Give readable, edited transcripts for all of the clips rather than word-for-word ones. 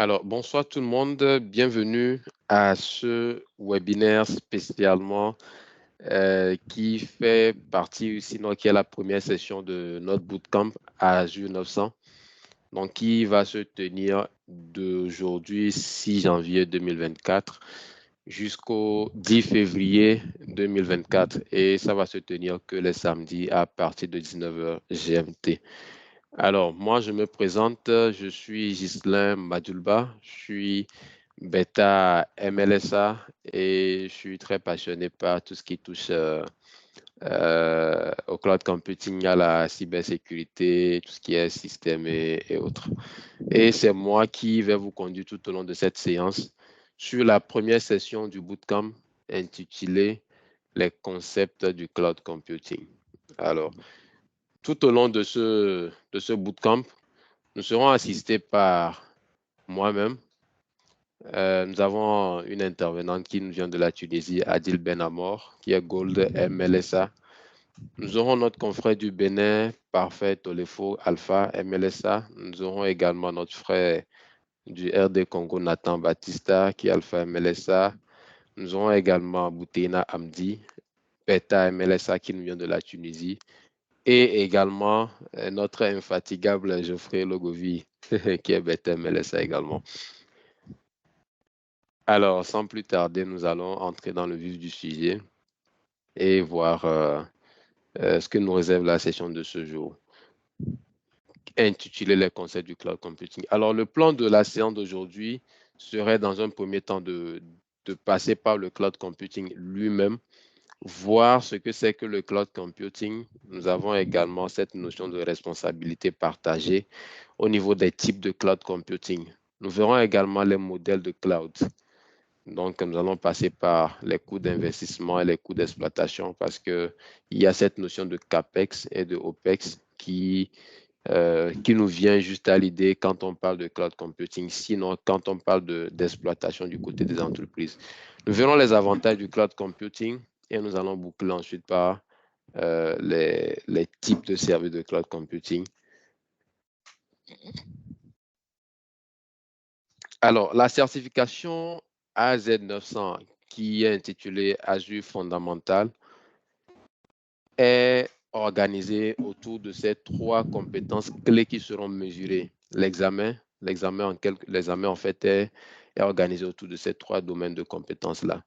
Alors, bonsoir tout le monde, bienvenue à ce webinaire spécialement qui fait partie, sinon qui est la première session de notre bootcamp à Azure 900, donc qui va se tenir d'aujourd'hui 6 janvier 2024 jusqu'au 10 février 2024 et ça va se tenir que les samedis à partir de 19h GMT. Alors, moi, je me présente, je suis Ghislain Madjoulba, je suis bêta MLSA et je suis très passionné par tout ce qui touche au cloud computing, à la cybersécurité, tout ce qui est système et autres. Et c'est moi qui vais vous conduire tout au long de cette séance sur la première session du bootcamp intitulée Les concepts du cloud computing. Alors, tout au long de ce bootcamp, nous serons assistés par moi-même. Nous avons une intervenante qui nous vient de la Tunisie, Adil Benamor, qui est Gold MLSA. Nous aurons notre confrère du Bénin, Parfait Tolefo Alpha MLSA. Nous aurons également notre frère du RD Congo, Nathan Batista, qui est Alpha MLSA. Nous aurons également Bouteina Amdi, Beta MLSA, qui nous vient de la Tunisie. Et également notre infatigable Geoffrey Logovi, qui est Beta MLSA également. Alors, sans plus tarder, nous allons entrer dans le vif du sujet et voir ce que nous réserve la session de ce jour, intitulée Les concepts du cloud computing. Alors, le plan de la séance d'aujourd'hui serait dans un premier temps de passer par le cloud computing lui-même, voir ce que c'est que le cloud computing. Nous avons également cette notion de responsabilité partagée au niveau des types de cloud computing. Nous verrons également les modèles de cloud. Donc, nous allons passer par les coûts d'investissement et les coûts d'exploitation parce qu'il y a cette notion de CAPEX et de OPEX qui nous vient juste à l'idée quand on parle de cloud computing, sinon quand on parle d'exploitation du côté des entreprises. Nous verrons les avantages du cloud computing et nous allons boucler ensuite par les types de services de cloud computing. Alors, la certification AZ900 qui est intitulée Azure Fondamental est organisée autour de ces trois compétences clés qui seront mesurées. L'examen en fait est organisé autour de ces trois domaines de compétences-là.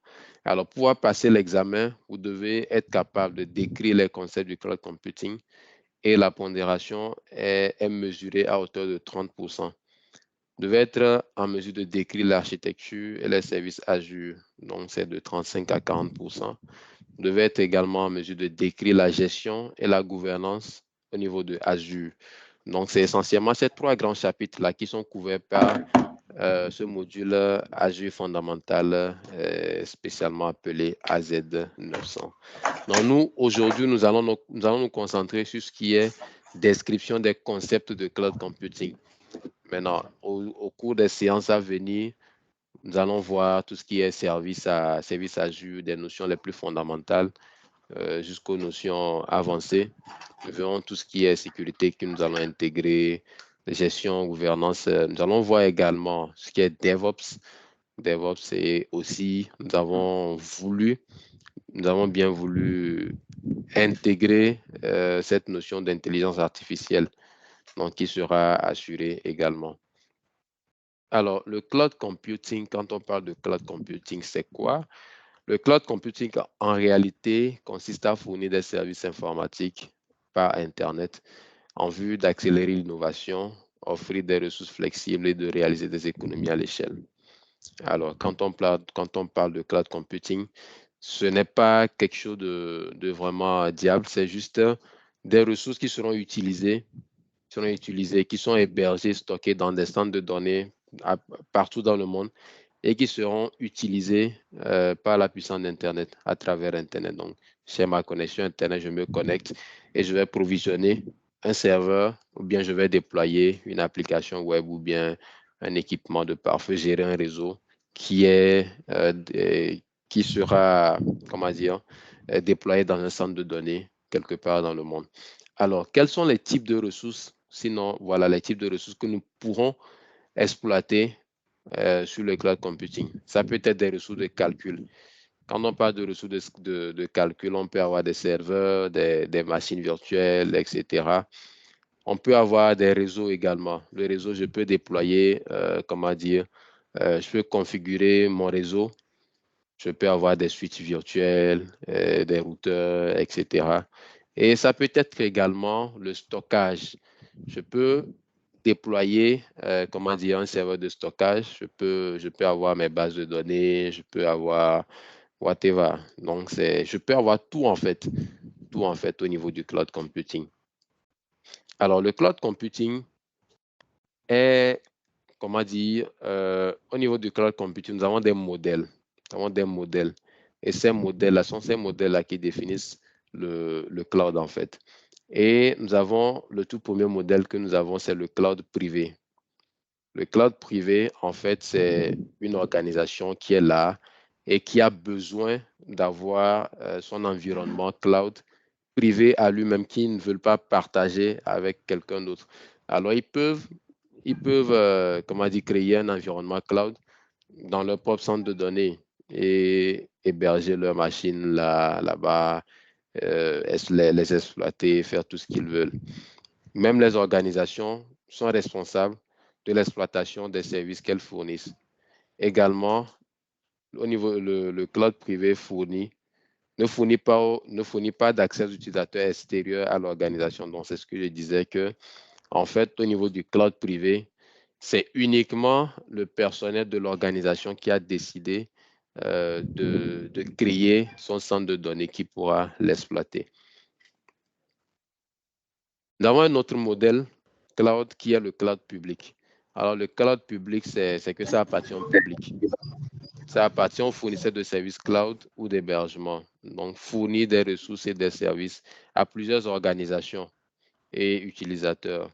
Alors, pour pouvoir passer l'examen, vous devez être capable de décrire les concepts du cloud computing et la pondération est mesurée à hauteur de 30%. Vous devez être en mesure de décrire l'architecture et les services Azure, donc c'est de 35 à 40%. Vous devez être également en mesure de décrire la gestion et la gouvernance au niveau de Azure. Donc, c'est essentiellement ces trois grands chapitres-là qui sont couverts par ce module Azure fondamental, spécialement appelé AZ900. Donc, nous, aujourd'hui, nous allons nous concentrer sur ce qui est description des concepts de cloud computing. Maintenant, au cours des séances à venir, nous allons voir tout ce qui est service Azure, des notions les plus fondamentales jusqu'aux notions avancées. Nous verrons tout ce qui est sécurité que nous allons intégrer, gestion, gouvernance. Nous allons voir également ce qui est DevOps. DevOps, c'est aussi, nous avons bien voulu intégrer cette notion d'intelligence artificielle, donc qui sera assurée également. Alors, le cloud computing, quand on parle de cloud computing, c'est quoi? Le cloud computing, en réalité, consiste à fournir des services informatiques par Internet en vue d'accélérer l'innovation, offrir des ressources flexibles et de réaliser des économies à l'échelle. Alors, quand on parle de cloud computing, ce n'est pas quelque chose de vraiment diable, c'est juste des ressources qui seront utilisées, qui sont hébergées, stockées dans des centres de données partout dans le monde et qui seront utilisées par la puissance d'Internet, à travers Internet. Donc, j'ai ma connexion Internet, je me connecte et je vais provisionner un serveur ou bien je vais déployer une application web ou bien un équipement de pare-feu, gérer un réseau qui sera, déployé dans un centre de données quelque part dans le monde. Alors, quels sont les types de ressources? Sinon, voilà les types de ressources que nous pourrons exploiter sur le cloud computing. Ça peut être des ressources de calcul. Quand on parle de ressources de calcul, on peut avoir des serveurs, des machines virtuelles, etc. On peut avoir des réseaux également. Le réseau, je peux déployer, comment dire, je peux configurer mon réseau. Je peux avoir des switches virtuels, des routeurs, etc. Et ça peut être également le stockage. Je peux déployer, comment dire, un serveur de stockage. Je peux avoir mes bases de données, je peux avoir whatever. Donc, je peux avoir tout en fait au niveau du cloud computing. Alors, le cloud computing est, comment dire, au niveau du cloud computing, nous avons des modèles. Nous avons des modèles. Et ces modèles-là sont ces modèles-là qui définissent le cloud en fait. Et nous avons le tout premier modèle que nous avons, c'est le cloud privé. Le cloud privé, en fait, c'est une organisation qui est là et qui a besoin d'avoir son environnement cloud privé à lui-même, qui ne veulent pas partager avec quelqu'un d'autre. Alors, ils peuvent comment dire, créer un environnement cloud dans leur propre centre de données et héberger leurs machines là-bas, les exploiter, faire tout ce qu'ils veulent. Même les organisations sont responsables de l'exploitation des services qu'elles fournissent. Également, au niveau le cloud privé ne fournit pas d'accès aux utilisateurs extérieurs à l'organisation. Donc, c'est ce que je disais que, en fait, au niveau du cloud privé, c'est uniquement le personnel de l'organisation qui a décidé de créer son centre de données qui pourra l'exploiter. Nous avons un autre modèle cloud qui est le cloud public. Alors, le cloud public, c'est que ça appartient au public. Ça appartient aux fournisseurs de services cloud ou d'hébergement. Donc, fournir des ressources et des services à plusieurs organisations et utilisateurs.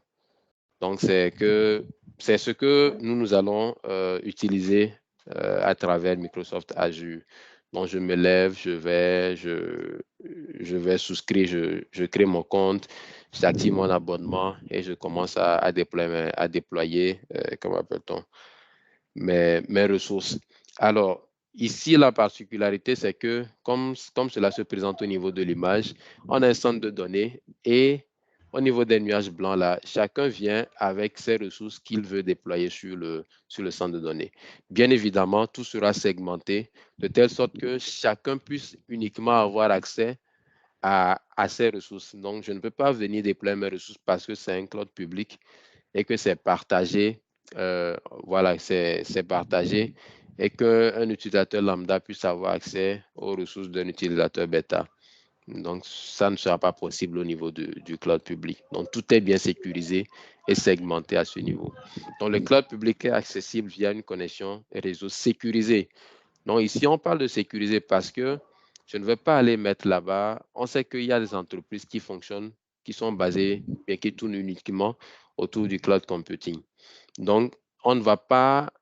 Donc, c'est ce que nous allons utiliser à travers Microsoft Azure. Donc, je me lève, je vais souscrire, je crée mon compte, j'active mon abonnement et je commence à déployer comment appelle-t-on, mes ressources. Alors, ici, la particularité, c'est que comme cela se présente au niveau de l'image, on a un centre de données et au niveau des nuages blancs, là, chacun vient avec ses ressources qu'il veut déployer sur le centre de données. Bien évidemment, tout sera segmenté de telle sorte que chacun puisse uniquement avoir accès à ces ressources. Donc, je ne peux pas venir déployer mes ressources parce que c'est un cloud public et que c'est partagé. Voilà, c'est partagé et qu'un utilisateur lambda puisse avoir accès aux ressources d'un utilisateur bêta. Donc, ça ne sera pas possible au niveau du cloud public. Donc, tout est bien sécurisé et segmenté à ce niveau. Donc, le cloud public est accessible via une connexion réseau sécurisée. Donc, ici, on parle de sécuriser parce que je ne vais pas aller mettre là-bas. On sait qu'il y a des entreprises qui fonctionnent, qui sont basées et qui tournent uniquement autour du cloud computing. Donc, on ne va pas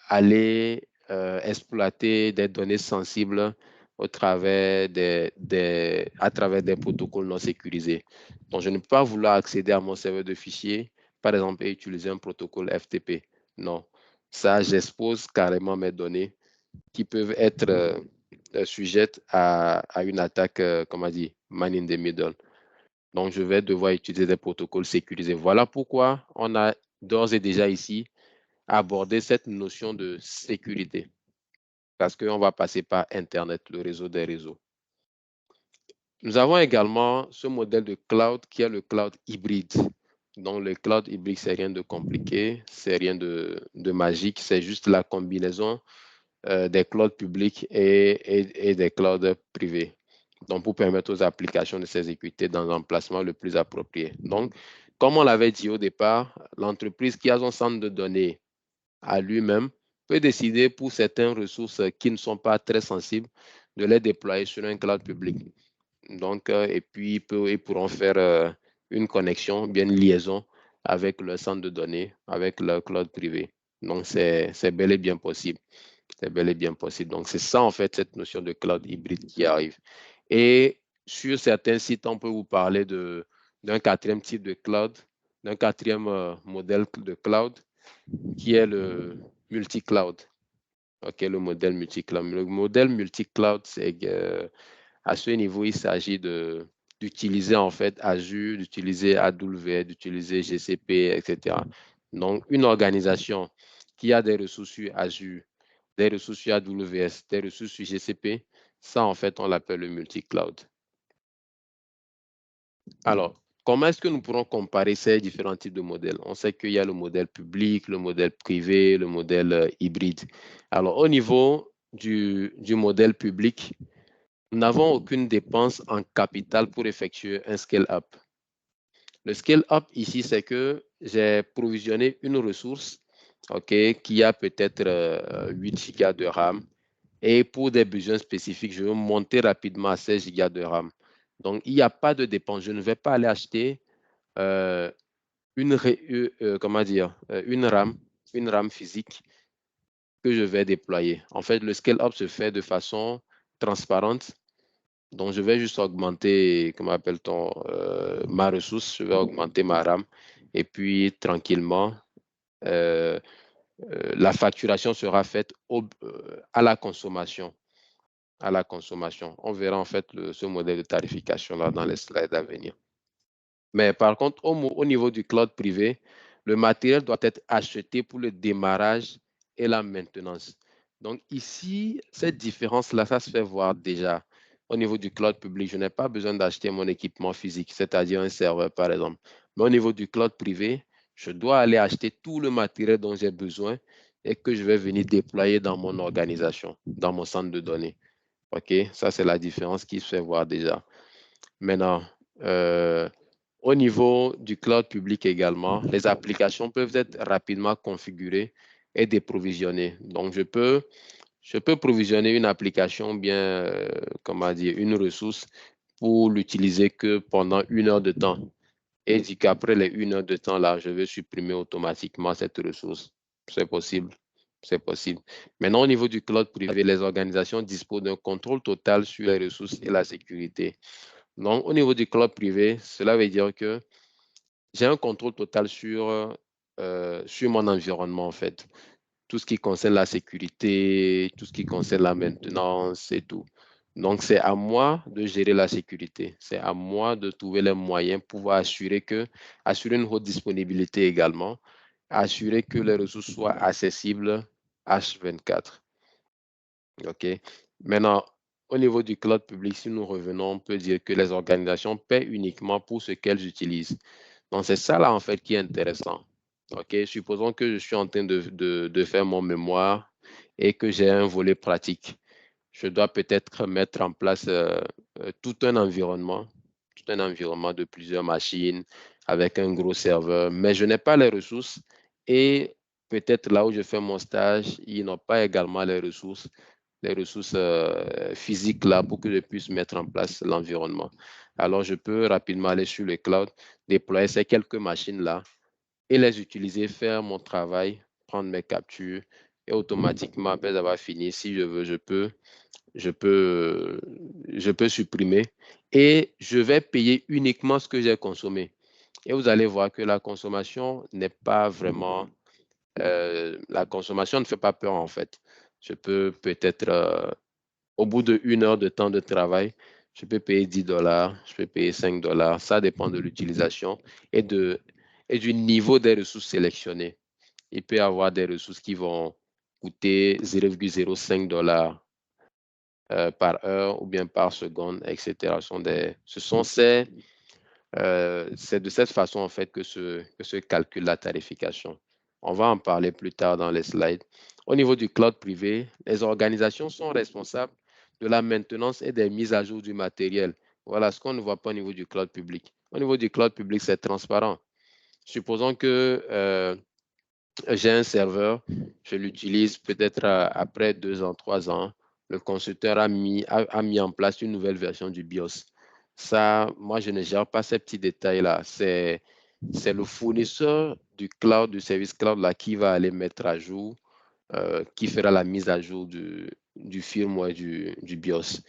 aller exploiter des données sensibles à travers des protocoles non sécurisés. Donc, je ne peux pas vouloir accéder à mon serveur de fichiers, par exemple, et utiliser un protocole FTP. Non, ça, j'expose carrément mes données qui peuvent être sujettes à une attaque, comment dire, man in the middle. Donc, je vais devoir utiliser des protocoles sécurisés. Voilà pourquoi on a d'ores et déjà ici abordé cette notion de sécurité. Parce qu'on va passer par Internet, le réseau des réseaux. Nous avons également ce modèle de cloud qui est le cloud hybride. Donc, le cloud hybride, c'est rien de compliqué, c'est rien de magique, c'est juste la combinaison des clouds publics et des clouds privés. Donc, pour permettre aux applications de s'exécuter dans l'emplacement le plus approprié. Donc, comme on l'avait dit au départ, l'entreprise qui a son centre de données à lui-même peut décider pour certaines ressources qui ne sont pas très sensibles de les déployer sur un cloud public. Donc, et puis, ils pourront faire une connexion, bien une liaison avec le centre de données, avec le cloud privé. Donc, c'est bel et bien possible. C'est bel et bien possible. Donc, c'est ça, en fait, cette notion de cloud hybride qui arrive. Et sur certains sites, on peut vous parler d'un quatrième type de cloud, d'un quatrième modèle de cloud, qui est le multi-cloud. OK, le modèle multi-cloud. Le modèle multi-cloud, c'est à ce niveau, il s'agit d'utiliser en fait Azure, d'utiliser AWS, d'utiliser GCP, etc. Donc, une organisation qui a des ressources sur Azure, des ressources sur AWS, des ressources sur GCP, ça en fait, on l'appelle le multi-cloud. Alors, comment est-ce que nous pourrons comparer ces différents types de modèles? On sait qu'il y a le modèle public, le modèle privé, le modèle hybride. Alors, au niveau du modèle public, nous n'avons aucune dépense en capital pour effectuer un scale-up. Le scale-up ici, c'est que j'ai provisionné une ressource qui a peut-être 8 Go de RAM et pour des besoins spécifiques, je veux monter rapidement à 16 Go de RAM. Donc, il n'y a pas de dépense. Je ne vais pas aller acheter une RAM physique que je vais déployer. En fait, le scale-up se fait de façon transparente. Donc, je vais juste augmenter, comment appelle-t-on, ma ressource, je vais augmenter ma RAM et puis tranquillement, la facturation sera faite à la consommation. À la consommation. On verra en fait ce modèle de tarification-là dans les slides à venir. Mais par contre, au niveau du cloud privé, le matériel doit être acheté pour le démarrage et la maintenance. Donc ici, cette différence-là, ça se fait voir déjà. Au niveau du cloud public, je n'ai pas besoin d'acheter mon équipement physique, c'est-à-dire un serveur par exemple. Mais au niveau du cloud privé, je dois aller acheter tout le matériel dont j'ai besoin et que je vais venir déployer dans mon organisation, dans mon centre de données. OK, ça c'est la différence qui se fait voir déjà. Maintenant, au niveau du cloud public également, les applications peuvent être rapidement configurées et déprovisionnées. Donc, je peux provisionner une application, bien, comment dire, une ressource pour l'utiliser que pendant 1 heure de temps. Et dit qu'après les 1 heure de temps, là, je vais supprimer automatiquement cette ressource. C'est possible. C'est possible. Maintenant, au niveau du cloud privé, les organisations disposent d'un contrôle total sur les ressources et la sécurité. Donc, au niveau du cloud privé, cela veut dire que j'ai un contrôle total sur mon environnement, en fait. Tout ce qui concerne la sécurité, tout ce qui concerne la maintenance et tout. Donc, c'est à moi de gérer la sécurité. C'est à moi de trouver les moyens pour pouvoir assurer une haute disponibilité également, assurer que les ressources soient accessibles H24. OK. Maintenant, au niveau du cloud public, si nous revenons, on peut dire que les organisations paient uniquement pour ce qu'elles utilisent. Donc, c'est ça là, en fait, qui est intéressant. OK. Supposons que je suis en train de faire mon mémoire et que j'ai un volet pratique. Je dois peut-être mettre en place tout un environnement de plusieurs machines avec un gros serveur, mais je n'ai pas les ressources et peut-être là où je fais mon stage, ils n'ont pas également les ressources physiques là pour que je puisse mettre en place l'environnement. Alors, je peux rapidement aller sur le cloud, déployer ces quelques machines-là et les utiliser, faire mon travail, prendre mes captures et automatiquement, après avoir fini, si je veux, je peux supprimer et je vais payer uniquement ce que j'ai consommé. Et vous allez voir que la consommation n'est pas vraiment, la consommation ne fait pas peur en fait. Je peux peut-être, au bout d'1 heure de temps de travail, je peux payer $10, je peux payer $5. Ça dépend de l'utilisation et du niveau des ressources sélectionnées. Il peut y avoir des ressources qui vont coûter $0,05 par heure ou bien par seconde, etc. C'est de cette façon en fait que se calcule la tarification. On va en parler plus tard dans les slides. Au niveau du cloud privé, les organisations sont responsables de la maintenance et des mises à jour du matériel. Voilà ce qu'on ne voit pas au niveau du cloud public. Au niveau du cloud public, c'est transparent. Supposons que j'ai un serveur, je l'utilise peut-être après 2 ans, 3 ans. Le constructeur a mis en place une nouvelle version du BIOS. Ça, moi, je ne gère pas ces petits détails-là. C'est le fournisseur du cloud, du service cloud là, qui va aller mettre à jour, qui fera la mise à jour du firmware du BIOS.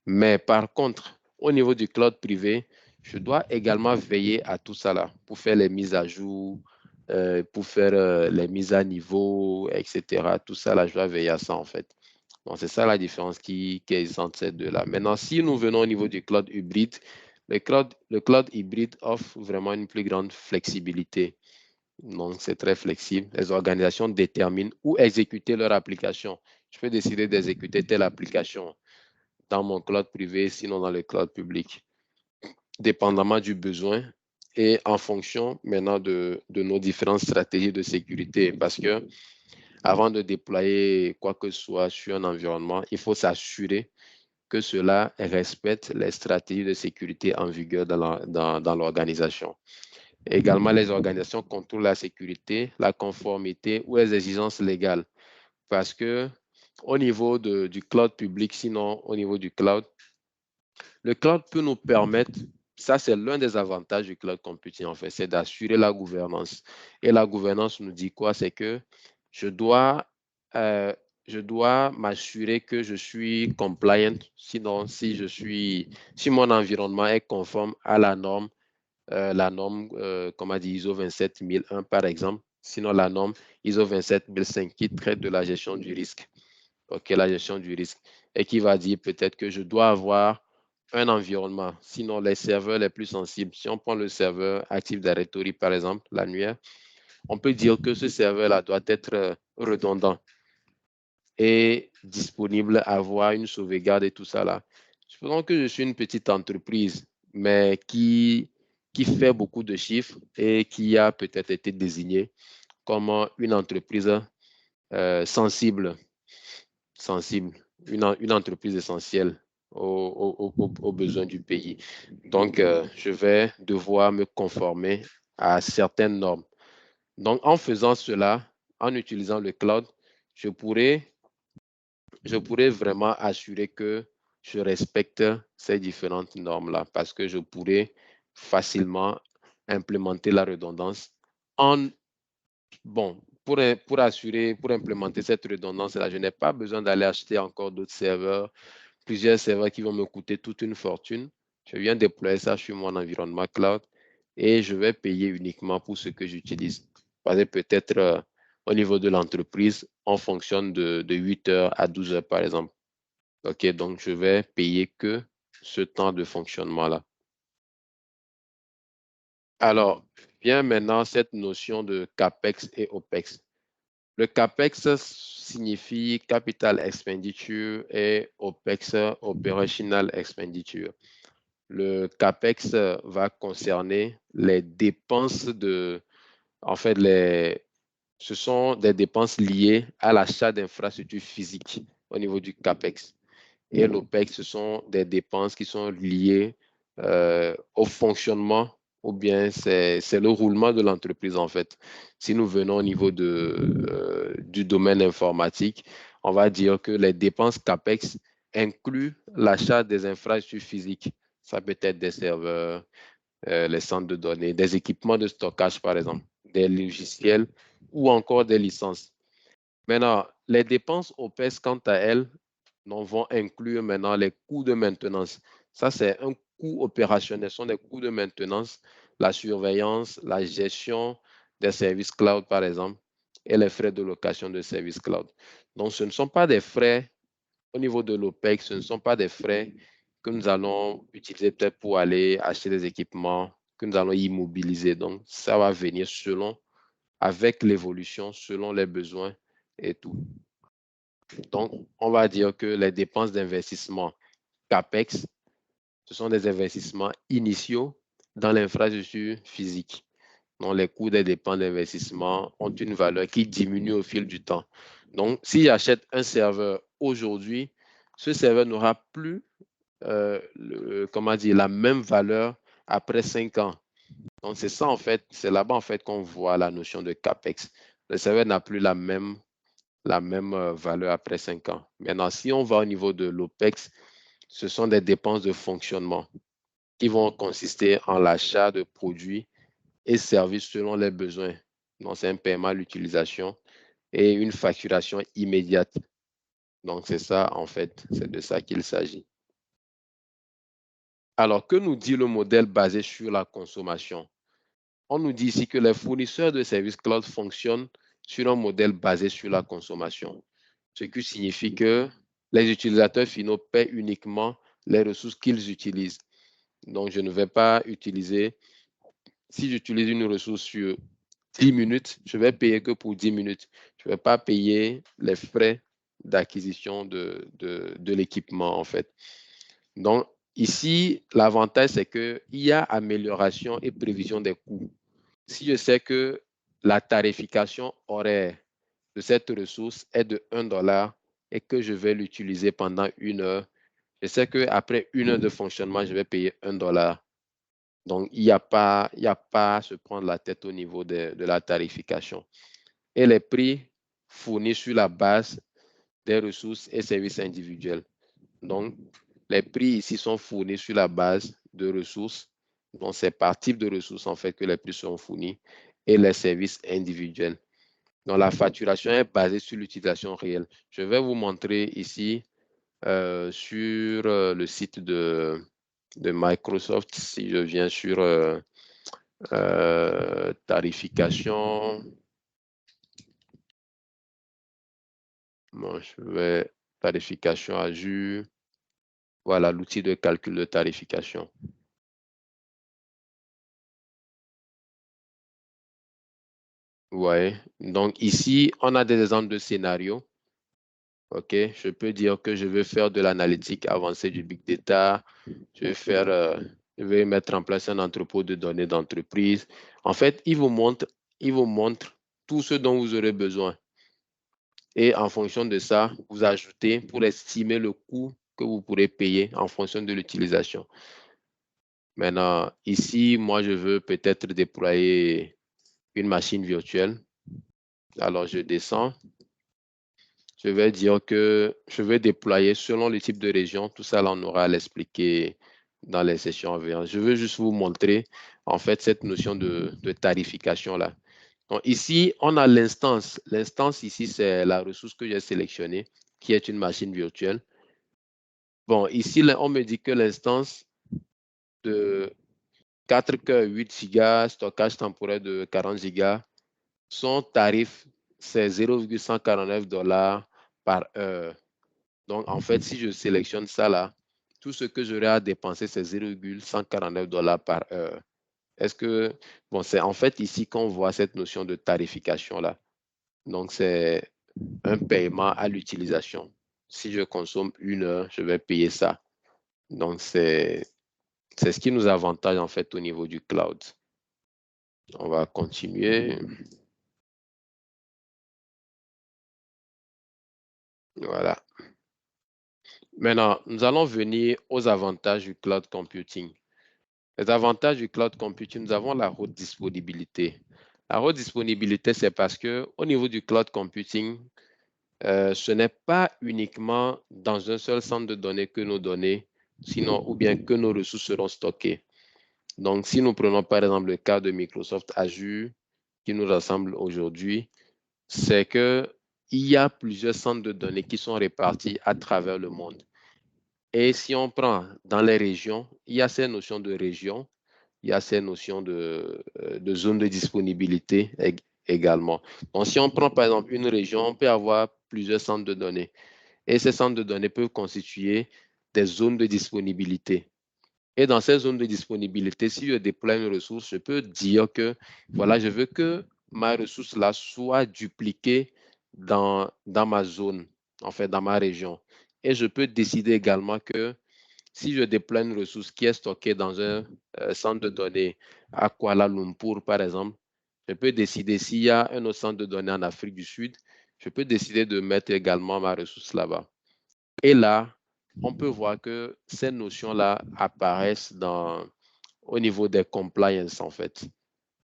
Mais par contre, au niveau du cloud privé, je dois également veiller à tout ça là pour faire les mises à jour, pour faire les mises à niveau, etc. Tout ça, là, je dois veiller à ça, en fait. Donc, c'est ça la différence qui est entre ces deux-là. Maintenant, si nous venons au niveau du cloud hybride, le cloud hybride offre vraiment une plus grande flexibilité. Donc, c'est très flexible. Les organisations déterminent où exécuter leur application. Je peux décider d'exécuter telle application dans mon cloud privé, sinon dans le cloud public, dépendamment du besoin et en fonction maintenant de nos différentes stratégies de sécurité. Parce que avant de déployer quoi que ce soit sur un environnement, il faut s'assurer que cela respecte les stratégies de sécurité en vigueur dans l'organisation. Également, les organisations contrôlent la sécurité, la conformité ou les exigences légales. Parce que au niveau du cloud public, sinon au niveau du cloud, le cloud peut nous permettre, ça c'est l'un des avantages du cloud computing en fait, c'est d'assurer la gouvernance. Et la gouvernance nous dit quoi? C'est que je dois, euh, je dois m'assurer que je suis compliant, sinon si mon environnement est conforme à la norme, comme a dit ISO 27001 par exemple, sinon la norme ISO 27005 qui traite de la gestion du risque. OK, la gestion du risque. Et qui va dire peut-être que je dois avoir un environnement. Sinon, les serveurs les plus sensibles, si on prend le serveur Active Directory, par exemple, l'annuaire, on peut dire que ce serveur-là doit être redondant et disponible à avoir une sauvegarde et tout ça là. Supposons que je suis une petite entreprise, mais qui fait beaucoup de chiffres et qui a peut-être été désignée comme une entreprise sensible, une entreprise essentielle aux besoins du pays. Donc, je vais devoir me conformer à certaines normes. Donc, en faisant cela, en utilisant le cloud, je pourrais vraiment assurer que je respecte ces différentes normes-là parce que je pourrais facilement implémenter la redondance pour implémenter cette redondance-là, je n'ai pas besoin d'aller acheter encore d'autres serveurs, plusieurs serveurs qui vont me coûter toute une fortune. Je viens déployer ça sur mon environnement cloud et je vais payer uniquement pour ce que j'utilise. Parce que peut-être au niveau de l'entreprise, on fonctionne de 8 heures à 12 heures, par exemple. OK, donc je vais payer que ce temps de fonctionnement-là. Alors, vient maintenant cette notion de CAPEX et OPEX. Le CAPEX signifie Capital Expenditure et OPEX, Operational Expenditure. Le CAPEX va concerner les dépenses ce sont des dépenses liées à l'achat d'infrastructures physiques au niveau du CAPEX. Et l'OPEX, ce sont des dépenses qui sont liées au fonctionnement ou bien c'est le roulement de l'entreprise en fait. Si nous venons au niveau du domaine informatique, on va dire que les dépenses CAPEX incluent l'achat des infrastructures physiques. Ça peut être des serveurs, les centres de données, des équipements de stockage par exemple, des logiciels ou encore des licences. Maintenant, les dépenses OPEX, quant à elles, vont inclure maintenant les coûts de maintenance. Ça, c'est un coût opérationnel, ce sont des coûts de maintenance, la surveillance, la gestion des services cloud, par exemple, et les frais de location de services cloud. Donc, ce ne sont pas des frais au niveau de l'OPEX, ce ne sont pas des frais que nous allons utiliser peut-être pour aller acheter des équipements, que nous allons immobiliser. Donc, ça va venir avec l'évolution, selon les besoins et tout. Donc, on va dire que les dépenses d'investissement CAPEX, ce sont des investissements initiaux dans l'infrastructure physique. Donc, les coûts des dépenses d'investissement ont une valeur qui diminue au fil du temps. Donc, si j'achète un serveur aujourd'hui, ce serveur n'aura plus la même valeur après 5 ans. Donc, c'est ça, en fait, c'est là-bas, en fait, qu'on voit la notion de CAPEX. Le serveur n'a plus la même valeur après 5 ans. Maintenant, si on va au niveau de l'OPEX, ce sont des dépenses de fonctionnement qui vont consister en l'achat de produits et services selon les besoins. Donc, c'est un paiement à l'utilisation et une facturation immédiate. Donc, c'est ça, en fait, c'est de ça qu'il s'agit. Alors, que nous dit le modèle basé sur la consommation? on nous dit ici que les fournisseurs de services cloud fonctionnent sur un modèle basé sur la consommation, ce qui signifie que les utilisateurs finaux paient uniquement les ressources qu'ils utilisent. Donc, je ne vais pas utiliser, si j'utilise une ressource sur 10 minutes, je vais payer que pour 10 minutes. Je ne vais pas payer les frais d'acquisition de l'équipement, en fait. Donc, ici, l'avantage, c'est qu'il y a amélioration et prévision des coûts. Si je sais que la tarification horaire de cette ressource est de $1 et que je vais l'utiliser pendant 1 heure, je sais qu'après 1 heure de fonctionnement, je vais payer $1. Donc, il n'y a pas à se prendre la tête au niveau de la tarification. Et les prix fournis sur la base des ressources et services individuels. Donc, les prix ici sont fournis sur la base de ressources. Donc, c'est par type de ressources en fait que les prix sont fournis et les services individuels. Donc, la facturation est basée sur l'utilisation réelle. Je vais vous montrer ici sur le site de Microsoft. Si je viens sur tarification, bon, je vais tarification Azure. Voilà l'outil de calcul de tarification. Ouais, donc ici, on a des exemples de scénarios. OK, je peux dire que je veux faire de l'analytique avancée du big data. Je vais mettre en place un entrepôt de données d'entreprise. En fait, il vous montre tout ce dont vous aurez besoin. Et en fonction de ça, vous ajoutez pour estimer le coût que vous pourrez payer en fonction de l'utilisation. Maintenant, ici, moi, je veux peut-être déployer une machine virtuelle. Alors, je descends. Je vais dire que je vais déployer selon le type de région. Tout ça, là, on aura à l'expliquer dans les sessions à venir. Je veux juste vous montrer, en fait, cette notion de tarification-là. Donc, ici, on a l'instance. L'instance, ici, c'est la ressource que j'ai sélectionnée, qui est une machine virtuelle. Bon, ici, là, on me dit que l'instance de 4 cœurs, 8 Go, stockage temporaire de 40 Go, son tarif, c'est $0,149 par heure. Donc, en fait, si je sélectionne ça là, tout ce que j'aurai à dépenser, c'est $0,149 par heure. Est-ce que, bon, c'est en fait ici qu'on voit cette notion de tarification là. Donc, c'est un paiement à l'utilisation. Si je consomme 1 heure, je vais payer ça. Donc, c'est ce qui nous avantage en fait au niveau du cloud. On va continuer. Voilà. Maintenant, nous allons venir aux avantages du cloud computing. Les avantages du cloud computing, nous avons la haute disponibilité. La haute disponibilité, c'est parce qu'au niveau du cloud computing, ce n'est pas uniquement dans un seul centre de données que nos données, sinon, ou bien que nos ressources seront stockées. Donc, si nous prenons par exemple le cas de Microsoft Azure, qui nous rassemble aujourd'hui, c'est qu'il y a plusieurs centres de données qui sont répartis à travers le monde. Et si on prend dans les régions, il y a ces notions de régions, il y a ces notions de zone de disponibilité également. Donc, si on prend par exemple une région, on peut avoir plusieurs centres de données. Et ces centres de données peuvent constituer des zones de disponibilité. Et dans ces zones de disponibilité, si je déploie une ressource, je peux dire que, voilà, je veux que ma ressource-là soit dupliquée dans ma zone, en fait, dans ma région. Et je peux décider également que si je déploie une ressource qui est stockée dans un centre de données à Kuala Lumpur, par exemple, je peux décider s'il y a un autre centre de données en Afrique du Sud, je peux décider de mettre également ma ressource là-bas. Et là, on peut voir que ces notions-là apparaissent au niveau des compliance, en fait.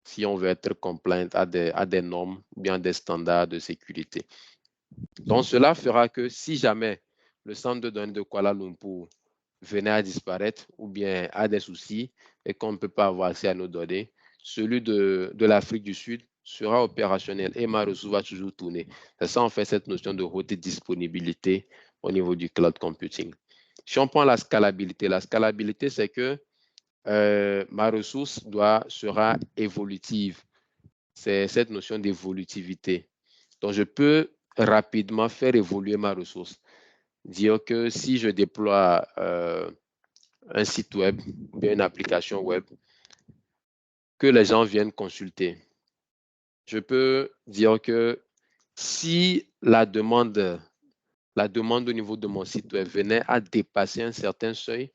Si on veut être compliant à des normes ou bien des standards de sécurité. Donc, cela fera que si jamais le centre de données de Kuala Lumpur venait à disparaître ou bien a des soucis et qu'on ne peut pas avoir accès à nos données, celui de l'Afrique du Sud sera opérationnel et ma ressource va toujours tourner. C'est ça, en fait, cette notion de haute disponibilité au niveau du cloud computing. Si on prend la scalabilité, c'est que ma ressource sera évolutive. C'est cette notion d'évolutivité. Donc, je peux rapidement faire évoluer ma ressource. Dire que si je déploie un site web, bien une application web, que les gens viennent consulter. Je peux dire que si la demande au niveau de mon site web venait à dépasser un certain seuil,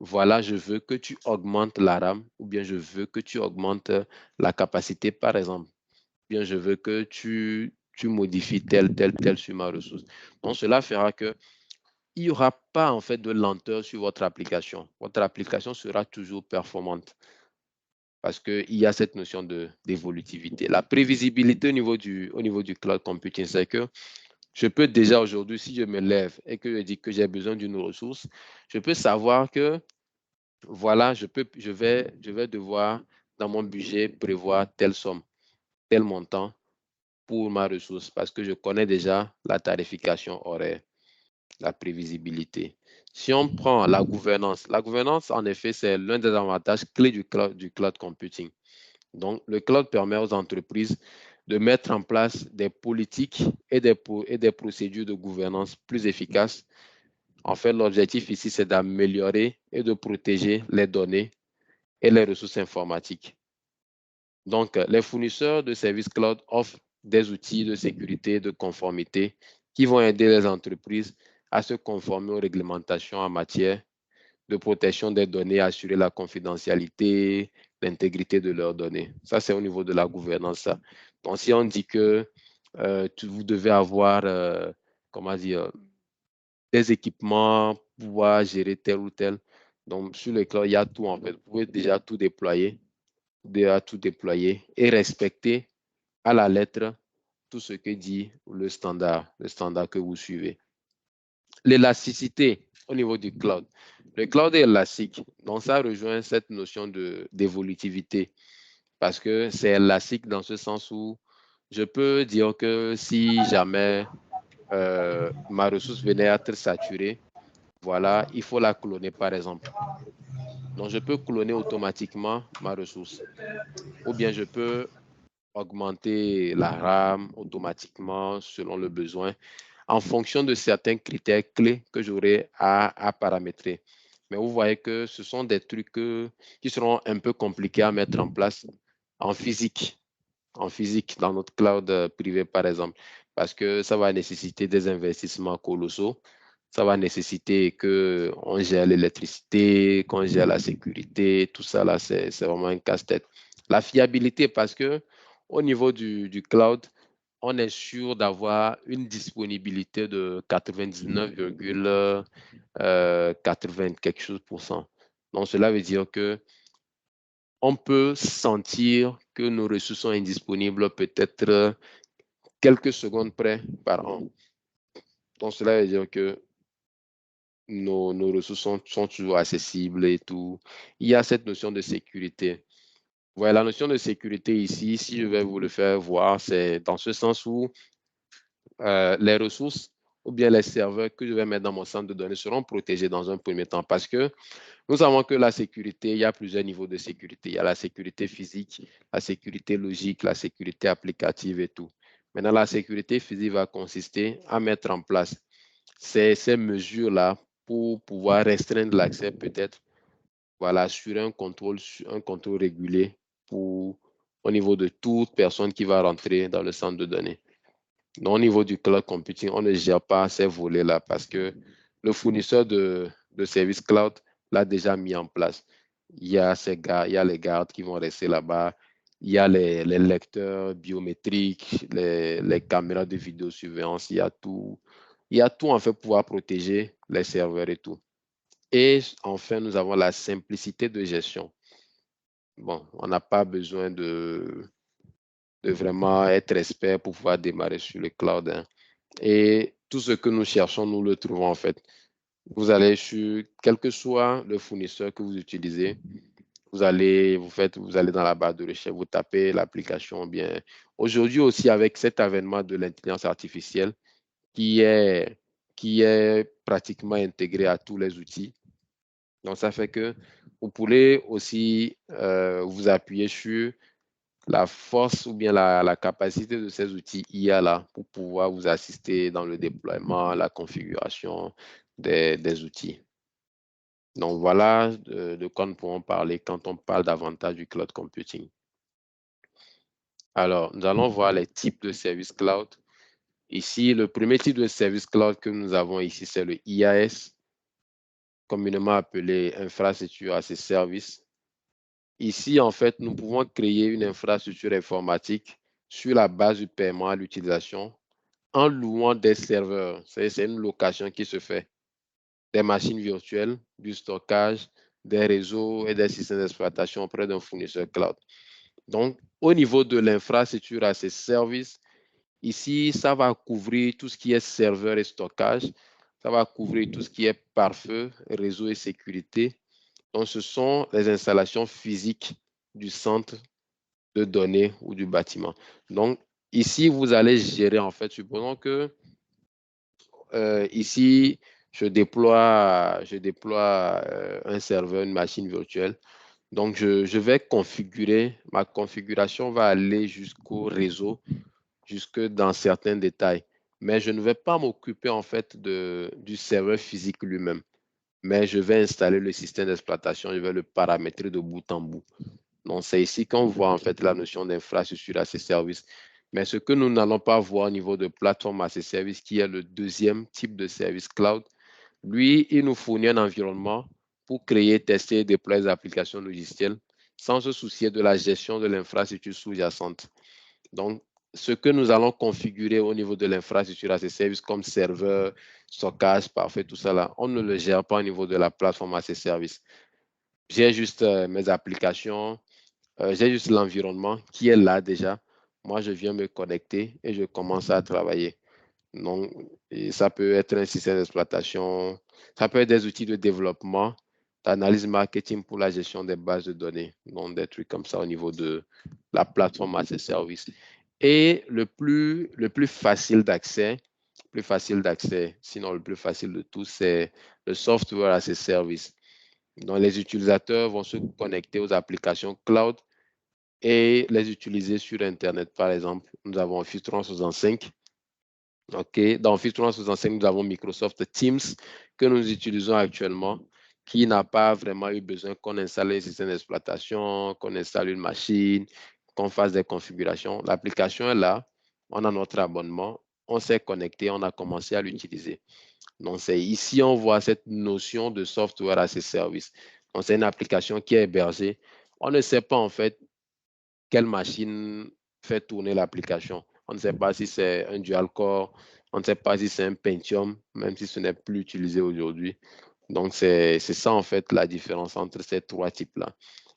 voilà, je veux que tu augmentes la RAM ou bien je veux que tu augmentes la capacité, par exemple. Ou bien je veux que tu modifies tel sur ma ressource. Donc, cela fera que il n'y aura pas en fait de lenteur sur votre application. Votre application sera toujours performante parce qu'il y a cette notion d'évolutivité. La prévisibilité au niveau du cloud computing, c'est que je peux déjà aujourd'hui, si je me lève et que je dis que j'ai besoin d'une ressource, je peux savoir que voilà, je vais devoir dans mon budget prévoir telle somme, tel montant pour ma ressource parce que je connais déjà la tarification horaire, la prévisibilité. Si on prend la gouvernance en effet, c'est l'un des avantages clés du cloud computing. Donc, le cloud permet aux entreprises de mettre en place des politiques et des procédures de gouvernance plus efficaces. En fait, l'objectif ici, c'est d'améliorer et de protéger les données et les ressources informatiques. Donc, les fournisseurs de services cloud offrent des outils de sécurité, de conformité qui vont aider les entreprises à se conformer aux réglementations en matière de protection des données, assurer la confidentialité, l'intégrité de leurs données. Ça, c'est au niveau de la gouvernance. Donc, si on dit que vous devez avoir, comment dire, des équipements pour pouvoir gérer tel ou tel, donc sur le cloud, il y a tout en fait. Vous pouvez déjà tout déployer, et respecter à la lettre tout ce que dit le standard que vous suivez. L'élasticité au niveau du cloud. Le cloud est élastique, donc ça rejoint cette notion d'évolutivité parce que c'est élastique dans ce sens où je peux dire que si jamais ma ressource venait à être saturée, voilà, il faut la cloner par exemple. Donc je peux cloner automatiquement ma ressource ou bien je peux augmenter la RAM automatiquement selon le besoin en fonction de certains critères clés que j'aurai à paramétrer. Mais vous voyez que ce sont des trucs qui seront un peu compliqués à mettre en place en physique dans notre cloud privé, par exemple, parce que ça va nécessiter des investissements colossaux. Ça va nécessiter qu'on gère l'électricité, qu'on gère la sécurité, tout ça là, c'est vraiment un casse-tête. La fiabilité, parce que au niveau du cloud, on est sûr d'avoir une disponibilité de 99,80 quelque chose pour cent. Donc, cela veut dire que on peut sentir que nos ressources sont indisponibles peut-être quelques secondes près par an. Donc, cela veut dire que nos ressources sont toujours accessibles et tout. Il y a cette notion de sécurité. Voilà, la notion de sécurité ici, si je vais vous le faire voir, c'est dans ce sens où les ressources ou bien les serveurs que je vais mettre dans mon centre de données seront protégés dans un premier temps parce que nous savons que la sécurité, il y a plusieurs niveaux de sécurité. Il y a la sécurité physique, la sécurité logique, la sécurité applicative et tout. Maintenant, la sécurité physique va consister à mettre en place ces mesures-là pour pouvoir restreindre l'accès peut-être, voilà, sur un contrôle régulier pour, au niveau de toute personne qui va rentrer dans le centre de données. Donc, au niveau du cloud computing, on ne gère pas ces volets-là parce que le fournisseur de services cloud l'a déjà mis en place. Il y a les gardes qui vont rester là-bas. Il y a les lecteurs biométriques, les caméras de vidéosurveillance. Il y a tout. Il y a tout en fait pour pouvoir protéger les serveurs et tout. Et enfin, nous avons la simplicité de gestion. Bon, on n'a pas besoin de vraiment être expert pour pouvoir démarrer sur le cloud, hein. Et tout ce que nous cherchons, nous le trouvons en fait. Vous allez sur, quel que soit le fournisseur que vous utilisez, vous allez dans la barre de recherche, vous tapez l'application bien. Aujourd'hui aussi, avec cet avènement de l'intelligence artificielle qui est pratiquement intégré à tous les outils, Donc, ça fait que vous pourrez aussi vous appuyer sur la force ou bien la capacité de ces outils IA-là pour pouvoir vous assister dans le déploiement, la configuration des outils. Donc, voilà de quoi nous pourrons parler quand on parle davantage du cloud computing. Alors, nous allons voir les types de services cloud. Ici, le premier type de service cloud que nous avons ici, c'est le IaaS, communément appelé infrastructure as a service. Ici, en fait, nous pouvons créer une infrastructure informatique sur la base du paiement à l'utilisation en louant des serveurs. C'est une location qui se fait. Des machines virtuelles, du stockage, des réseaux et des systèmes d'exploitation auprès d'un fournisseur cloud. Donc, au niveau de l'infrastructure à ces services, ici, ça va couvrir tout ce qui est serveur et stockage. Ça va couvrir tout ce qui est pare-feu, réseau et sécurité. Donc, ce sont les installations physiques du centre de données ou du bâtiment. Donc, ici, vous allez gérer, en fait, supposons que ici, je déploie un serveur, une machine virtuelle. Donc, je vais configurer, ma configuration va aller jusqu'au réseau, jusque dans certains détails. Mais je ne vais pas m'occuper en fait du serveur physique lui-même. Mais je vais installer le système d'exploitation, je vais le paramétrer de bout en bout. Donc, c'est ici qu'on voit en fait la notion d'infrastructure à ces services. Mais ce que nous n'allons pas voir au niveau de plateforme à ces services, qui est le deuxième type de service cloud, lui, il nous fournit un environnement pour créer, tester et déployer des applications logicielles sans se soucier de la gestion de l'infrastructure sous-jacente. Donc, ce que nous allons configurer au niveau de l'infrastructure à ces services comme serveur, stockage, parfait, tout ça là, on ne le gère pas au niveau de la plateforme à ces services. J'ai juste mes applications, j'ai juste l'environnement qui est là déjà. Moi, je viens me connecter et je commence à travailler. Donc, et ça peut être un système d'exploitation, ça peut être des outils de développement, d'analyse marketing pour la gestion des bases de données, donc des trucs comme ça au niveau de la plateforme à ces services. Et le plus facile d'accès, sinon le plus facile de tous, c'est le software à ces services. Donc, les utilisateurs vont se connecter aux applications cloud et les utiliser sur Internet. Par exemple, nous avons Office 365. OK. Dans Office 365, nous avons Microsoft Teams que nous utilisons actuellement, qui n'a pas vraiment eu besoin qu'on installe un système d'exploitation, qu'on installe une machine, qu'on fasse des configurations. L'application est là, on a notre abonnement, on s'est connecté, on a commencé à l'utiliser. Donc, c'est ici, on voit cette notion de software as a service. Donc, c'est une application qui est hébergée. On ne sait pas en fait quelle machine fait tourner l'application. On ne sait pas si c'est un dual core, on ne sait pas si c'est un Pentium, même si ce n'est plus utilisé aujourd'hui. Donc, c'est ça en fait la différence entre ces trois types-là.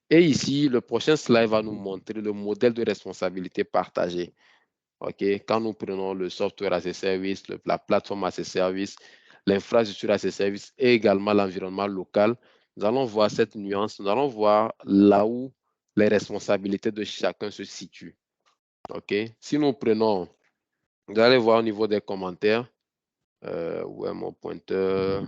Et ici, le prochain slide va nous montrer le modèle de responsabilité partagée. Okay? Quand nous prenons le software as a service, la plateforme as a service, l'infrastructure as a service et également l'environnement local, nous allons voir cette nuance, nous allons voir là où les responsabilités de chacun se situent. Okay? Si nous prenons, vous allez voir au niveau des commentaires, où est mon pointeur?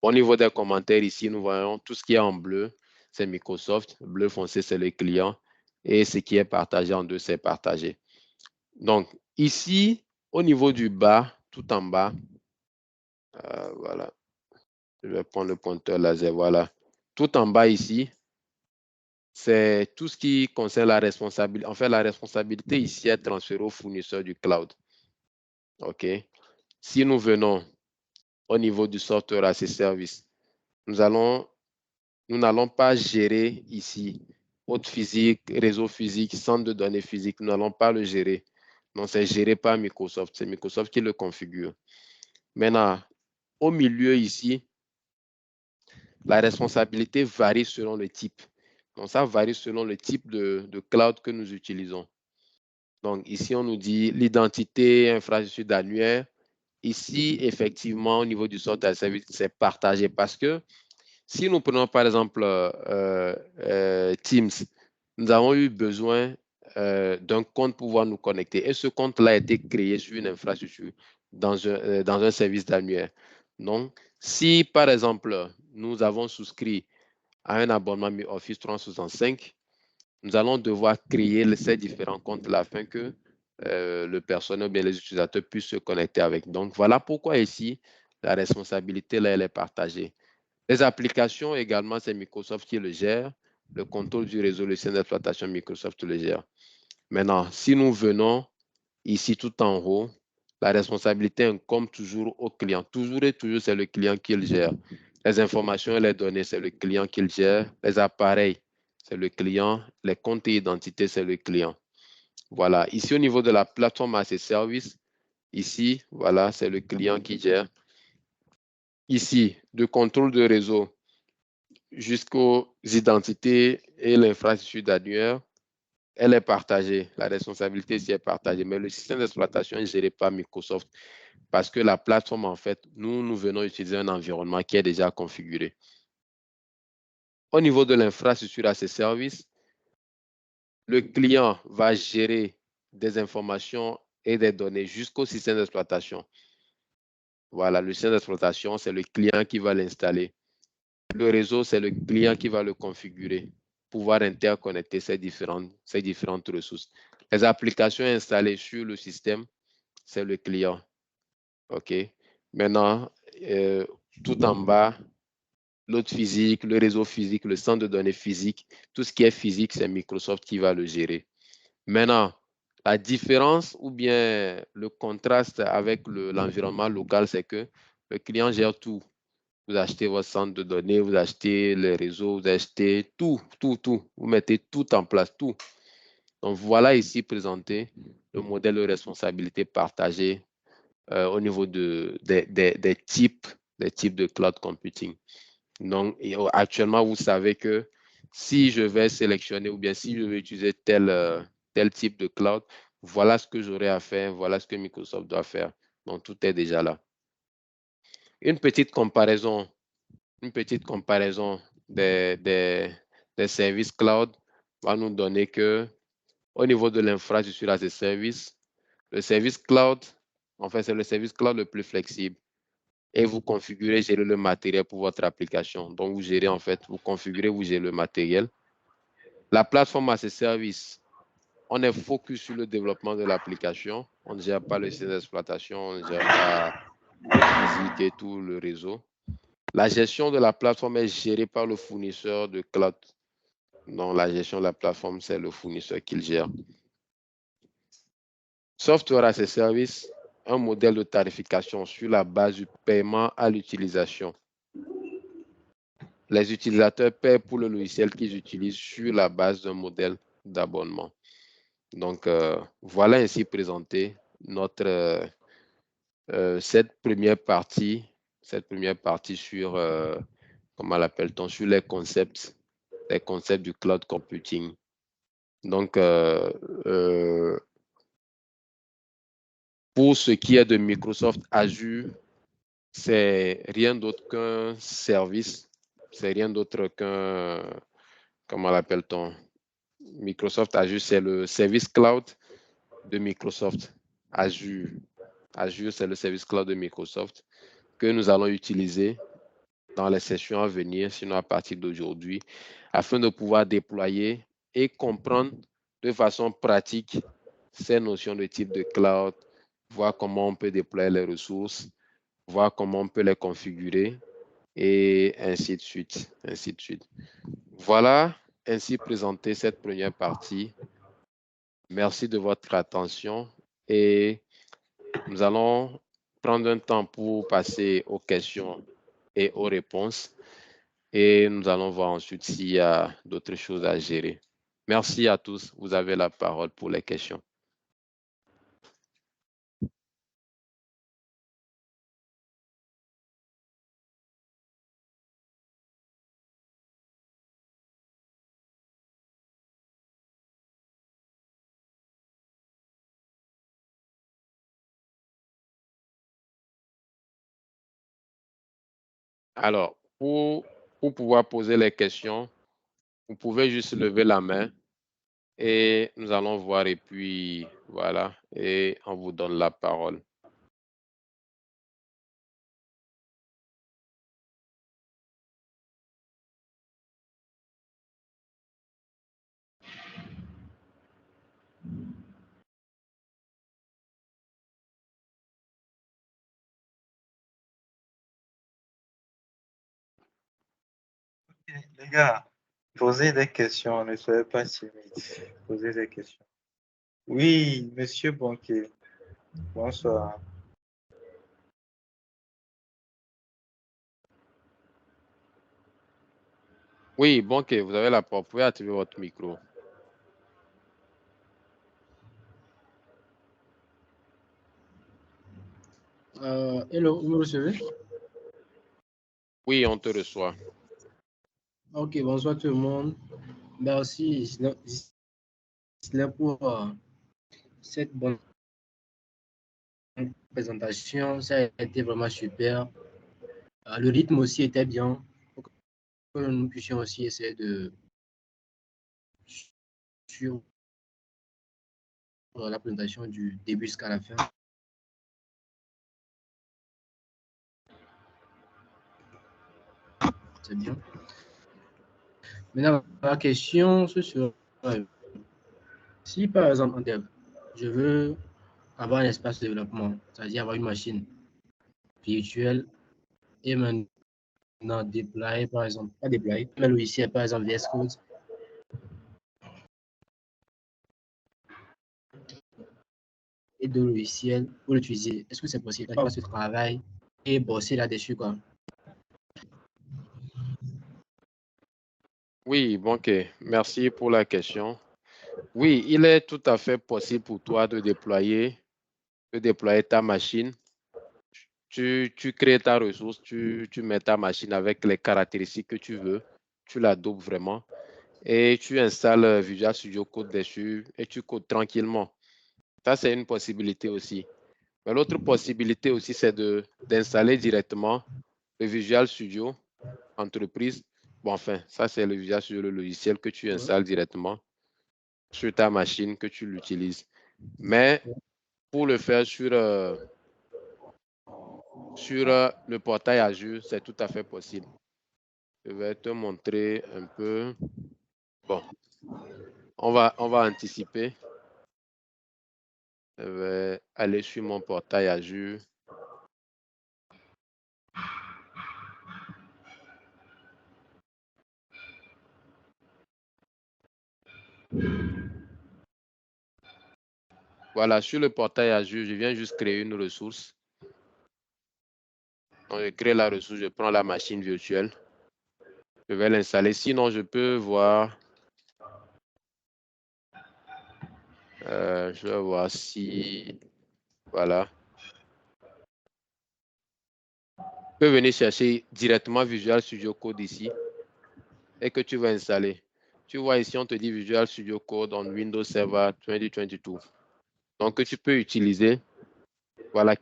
Au niveau des commentaires ici, nous voyons tout ce qui est en bleu, c'est Microsoft, bleu foncé, c'est les clients, et ce qui est partagé en deux, c'est partagé. Donc, ici, au niveau du bas, tout en bas, voilà, je vais prendre le pointeur laser, voilà. Tout en bas ici, c'est tout ce qui concerne la responsabilité. En fait, la responsabilité ici est transférée au fournisseur du cloud. OK. Si nous venons au niveau du software as a service, nous n'allons pas gérer ici hôte physique, réseau physique, centre de données physique. Nous n'allons pas le gérer. Non, c'est géré par Microsoft. C'est Microsoft qui le configure. Maintenant, au milieu ici, la responsabilité varie selon le type. Donc, ça varie selon le type de cloud que nous utilisons. Donc, ici, on nous dit l'identité infrastructure d'annuaire. Ici, effectivement, au niveau du software service, c'est partagé parce que si nous prenons par exemple Teams, nous avons eu besoin d'un compte pour pouvoir nous connecter. Et ce compte-là a été créé sur une infrastructure dans un service d'annuaire. Donc, si par exemple, nous avons souscrit à un abonnement Office 365, nous allons devoir créer ces différents comptes-là afin que le personnel ou bien les utilisateurs puissent se connecter avec. Donc, voilà pourquoi ici, la responsabilité, là, elle est partagée. Les applications également, c'est Microsoft qui le gère. Le contrôle du réseau, le système d'exploitation, Microsoft le gère. Maintenant, si nous venons ici tout en haut, la responsabilité incombe toujours au client. Toujours et toujours, c'est le client qui le gère. Les informations et les données, c'est le client qui le gère. Les appareils, c'est le client. Les comptes et identités, c'est le client. Voilà. Ici, au niveau de la plateforme à ses services, ici, voilà, c'est le client qui gère. Ici, de contrôle de réseau jusqu'aux identités et l'infrastructure d'annuaire, elle est partagée. La responsabilité ici est partagée. Mais le système d'exploitation est géré par Microsoft parce que la plateforme, en fait, nous venons utiliser un environnement qui est déjà configuré. Au niveau de l'infrastructure à ses services, le client va gérer des informations et des données jusqu'au système d'exploitation. Voilà, le système d'exploitation, c'est le client qui va l'installer. Le réseau, c'est le client qui va le configurer, pouvoir interconnecter ces différentes ressources. Les applications installées sur le système, c'est le client. OK. Maintenant, tout en bas, l'autre physique, le réseau physique, le centre de données physique, tout ce qui est physique, c'est Microsoft qui va le gérer. Maintenant, la différence ou bien le contraste avec l'environnement local, c'est que le client gère tout. Vous achetez votre centre de données, vous achetez les réseaux, vous achetez tout. Vous mettez tout en place, tout. Donc, voilà ici présenté le modèle de responsabilité partagée au niveau des types de cloud computing. Donc, actuellement, vous savez que si je vais sélectionner ou bien si je vais utiliser tel type de cloud, voilà ce que j'aurai à faire, voilà ce que Microsoft doit faire. Donc, tout est déjà là. Une petite comparaison des services cloud va nous donner que au niveau de l'infrastructure à ces services, le service cloud, en fait, c'est le service cloud le plus flexible. Et vous configurez, gérez le matériel pour votre application. Donc, vous gérez, en fait, vous configurez, vous gérez le matériel. La plateforme à ces services, on est focus sur le développement de l'application. On ne gère pas le système d'exploitation, on ne gère pas le physique et tout le réseau. La gestion de la plateforme est gérée par le fournisseur de cloud. Donc, la gestion de la plateforme, c'est le fournisseur qui le gère. Software as a service, un modèle de tarification sur la base du paiement à l'utilisation. Les utilisateurs paient pour le logiciel qu'ils utilisent sur la base d'un modèle d'abonnement. Donc, voilà ainsi présenté cette première partie sur, comment l'appelle-t-on, sur les concepts du cloud computing. Donc, pour ce qui est de Microsoft Azure, c'est rien d'autre qu'un service, c'est rien d'autre qu'un, comment l'appelle-t-on? Microsoft Azure, c'est le service cloud de Microsoft Azure. Azure, c'est le service cloud de Microsoft que nous allons utiliser dans les sessions à venir, sinon à partir d'aujourd'hui, afin de pouvoir déployer et comprendre de façon pratique ces notions de type de cloud, voir comment on peut déployer les ressources, voir comment on peut les configurer et ainsi de suite, ainsi de suite. Voilà ainsi présenté cette première partie. Merci de votre attention et nous allons prendre un temps pour passer aux questions et aux réponses et nous allons voir ensuite s'il y a d'autres choses à gérer. Merci à tous. Vous avez la parole pour les questions. Alors, pour pouvoir poser les questions, vous pouvez juste lever la main et nous allons voir et puis voilà, et on vous donne la parole. Les gars, posez des questions, ne soyez pas timides. Posez des questions. Oui, monsieur Banquier. Bonsoir. Oui, Banquier, vous avez la parole. Vous pouvez activer votre micro. Hello, vous me recevez? Oui, on te reçoit. Ok, bonsoir tout le monde. Merci pour cette bonne présentation. Ça a été vraiment super. Le rythme aussi était bien. Pour que nous puissions aussi essayer de suivre la présentation du début jusqu'à la fin. C'est bien. Maintenant, la question, ce sera, si par exemple en dev, je veux avoir un espace de développement, c'est-à-dire avoir une machine virtuelle et maintenant déployer, par exemple, pas déployer, un logiciel, par exemple VS Code, et de logiciels pour l'utiliser. Est-ce que c'est possible de faire ce travail et bosser là-dessus, quoi? Oui, Banquier, merci pour la question. Oui, il est tout à fait possible pour toi de déployer ta machine. Tu crées ta ressource, tu mets ta machine avec les caractéristiques que tu veux, tu la dopes vraiment et tu installes Visual Studio Code dessus et tu codes tranquillement. Ça, c'est une possibilité aussi. Mais l'autre possibilité aussi, c'est d'installer directement le Visual Studio Entreprise. Bon, enfin, ça, c'est le Visual Studio, le logiciel que tu installes directement sur ta machine, que tu l'utilises. Mais pour le faire sur le portail Azure, c'est tout à fait possible. Je vais te montrer un peu. Bon, on va anticiper. Je vais aller sur mon portail Azure. Voilà, sur le portail Azure, je viens juste créer une ressource. Donc, je crée la ressource, je prends la machine virtuelle. Je vais l'installer. Sinon, je peux voir. Je vais voir si. Voilà. Tu peux venir chercher directement Visual Studio Code ici et que tu vas installer. Tu vois ici, on te dit Visual Studio Code on Windows Server 2022. Donc, que tu peux utiliser. Voilà,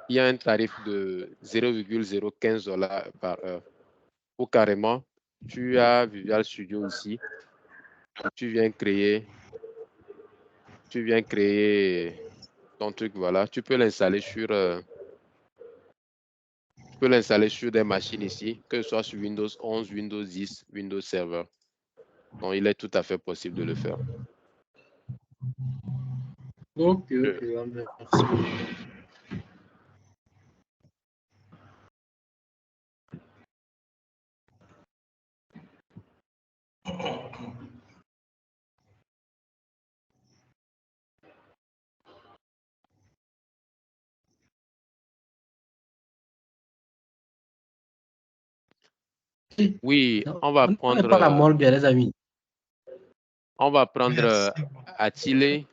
il y a un tarif de 0,015 $ par heure. Ou carrément, tu as Visual Studio ici. Tu viens créer ton truc, voilà. Tu peux l'installer sur des machines ici, que ce soit sur Windows 11, Windows 10, Windows Server. Donc, il est tout à fait possible de le faire. Ok, merci. Oui, on va prendre. Pas la morgue, les amis. On va prendre Attilé.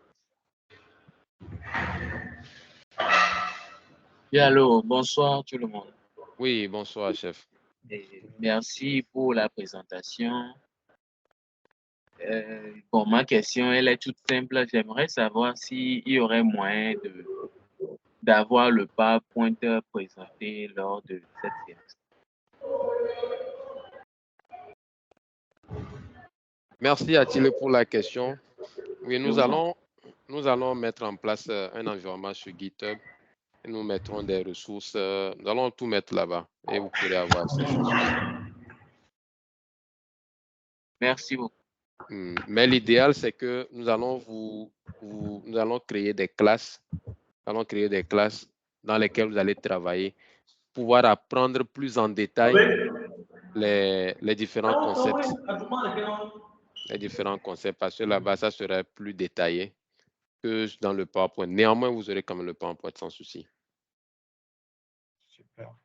Oui, allô, bonsoir tout le monde. Oui, bonsoir, chef. Et merci pour la présentation. Bon, ma question, elle est toute simple. J'aimerais savoir s'il y aurait moyen d'avoir le PowerPoint présenté lors de cette séance. Merci, Attilé, pour la question. Oui, nous allons mettre en place un environnement sur GitHub. Et nous mettrons des ressources. Nous allons tout mettre là-bas et vous pourrez avoir ces choses. Merci beaucoup. Mais l'idéal, c'est que nous allons nous allons créer des classes. Nous allons créer des classes dans lesquelles vous allez travailler, pouvoir apprendre plus en détail les différents concepts. Les différents concepts, parce que là-bas, ça serait plus détaillé que dans le PowerPoint. Néanmoins, vous aurez quand même le PowerPoint sans souci. Super.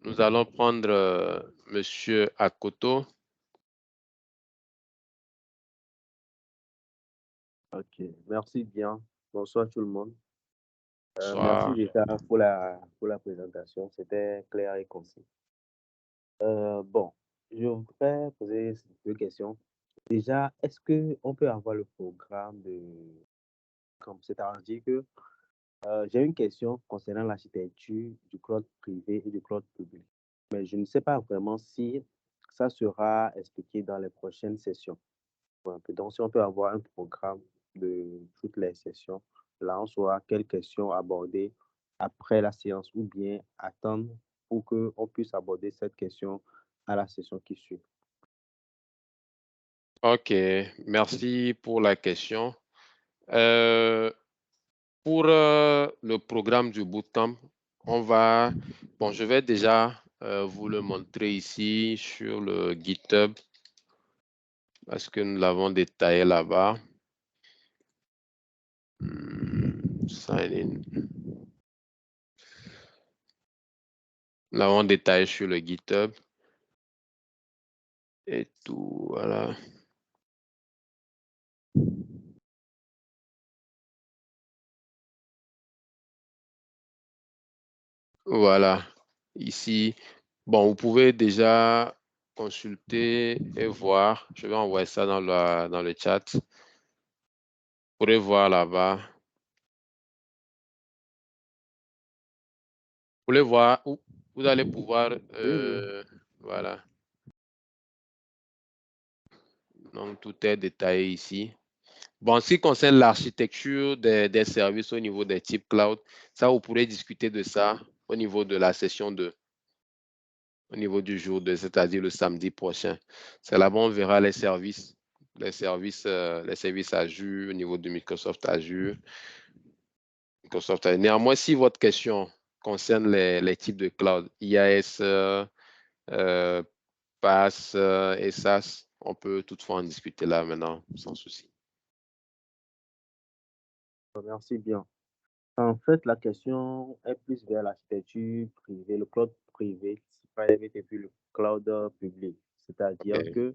Nous allons prendre Monsieur Akoto. Ok, merci bien. Bonsoir tout le monde. Bonsoir. Merci déjà pour la présentation. C'était clair et concis. Bon, je voudrais poser deux questions. Déjà, est-ce qu'on peut avoir le programme c'est-à-dire que j'ai une question concernant l'architecture du cloud privé et du cloud public. Mais je ne sais pas vraiment si ça sera expliqué dans les prochaines sessions. Donc, si on peut avoir un programme de toutes les sessions, là, on saura quelles questions aborder après la séance ou bien attendre pour qu'on puisse aborder cette question à la session qui suit. OK, merci pour la question. Pour le programme du bootcamp, je vais déjà vous le montrer ici sur le GitHub parce que nous l'avons détaillé là-bas. Sign in. Nous l'avons détaillé sur le GitHub et tout, voilà. Voilà, ici. Bon, vous pouvez déjà consulter et voir. Je vais envoyer ça dans le chat. Vous pourrez voir là-bas. Vous pouvez voir où vous allez pouvoir. Voilà. Donc, tout est détaillé ici. Bon, en ce qui concerne l'architecture des services au niveau des types cloud, ça, vous pourrez discuter de ça au niveau de la session 2. Au niveau du jour 2, c'est-à-dire le samedi prochain. C'est là-bas on verra les services Azure au niveau de Microsoft Azure. Néanmoins, si votre question concerne les types de cloud, IaaS, PaaS et SaaS, on peut toutefois en discuter là maintenant, sans souci. Merci bien. En fait, la question est plus vers l'architecture privée, le cloud privé, private et puis le cloud public. C'est-à-dire Okay. que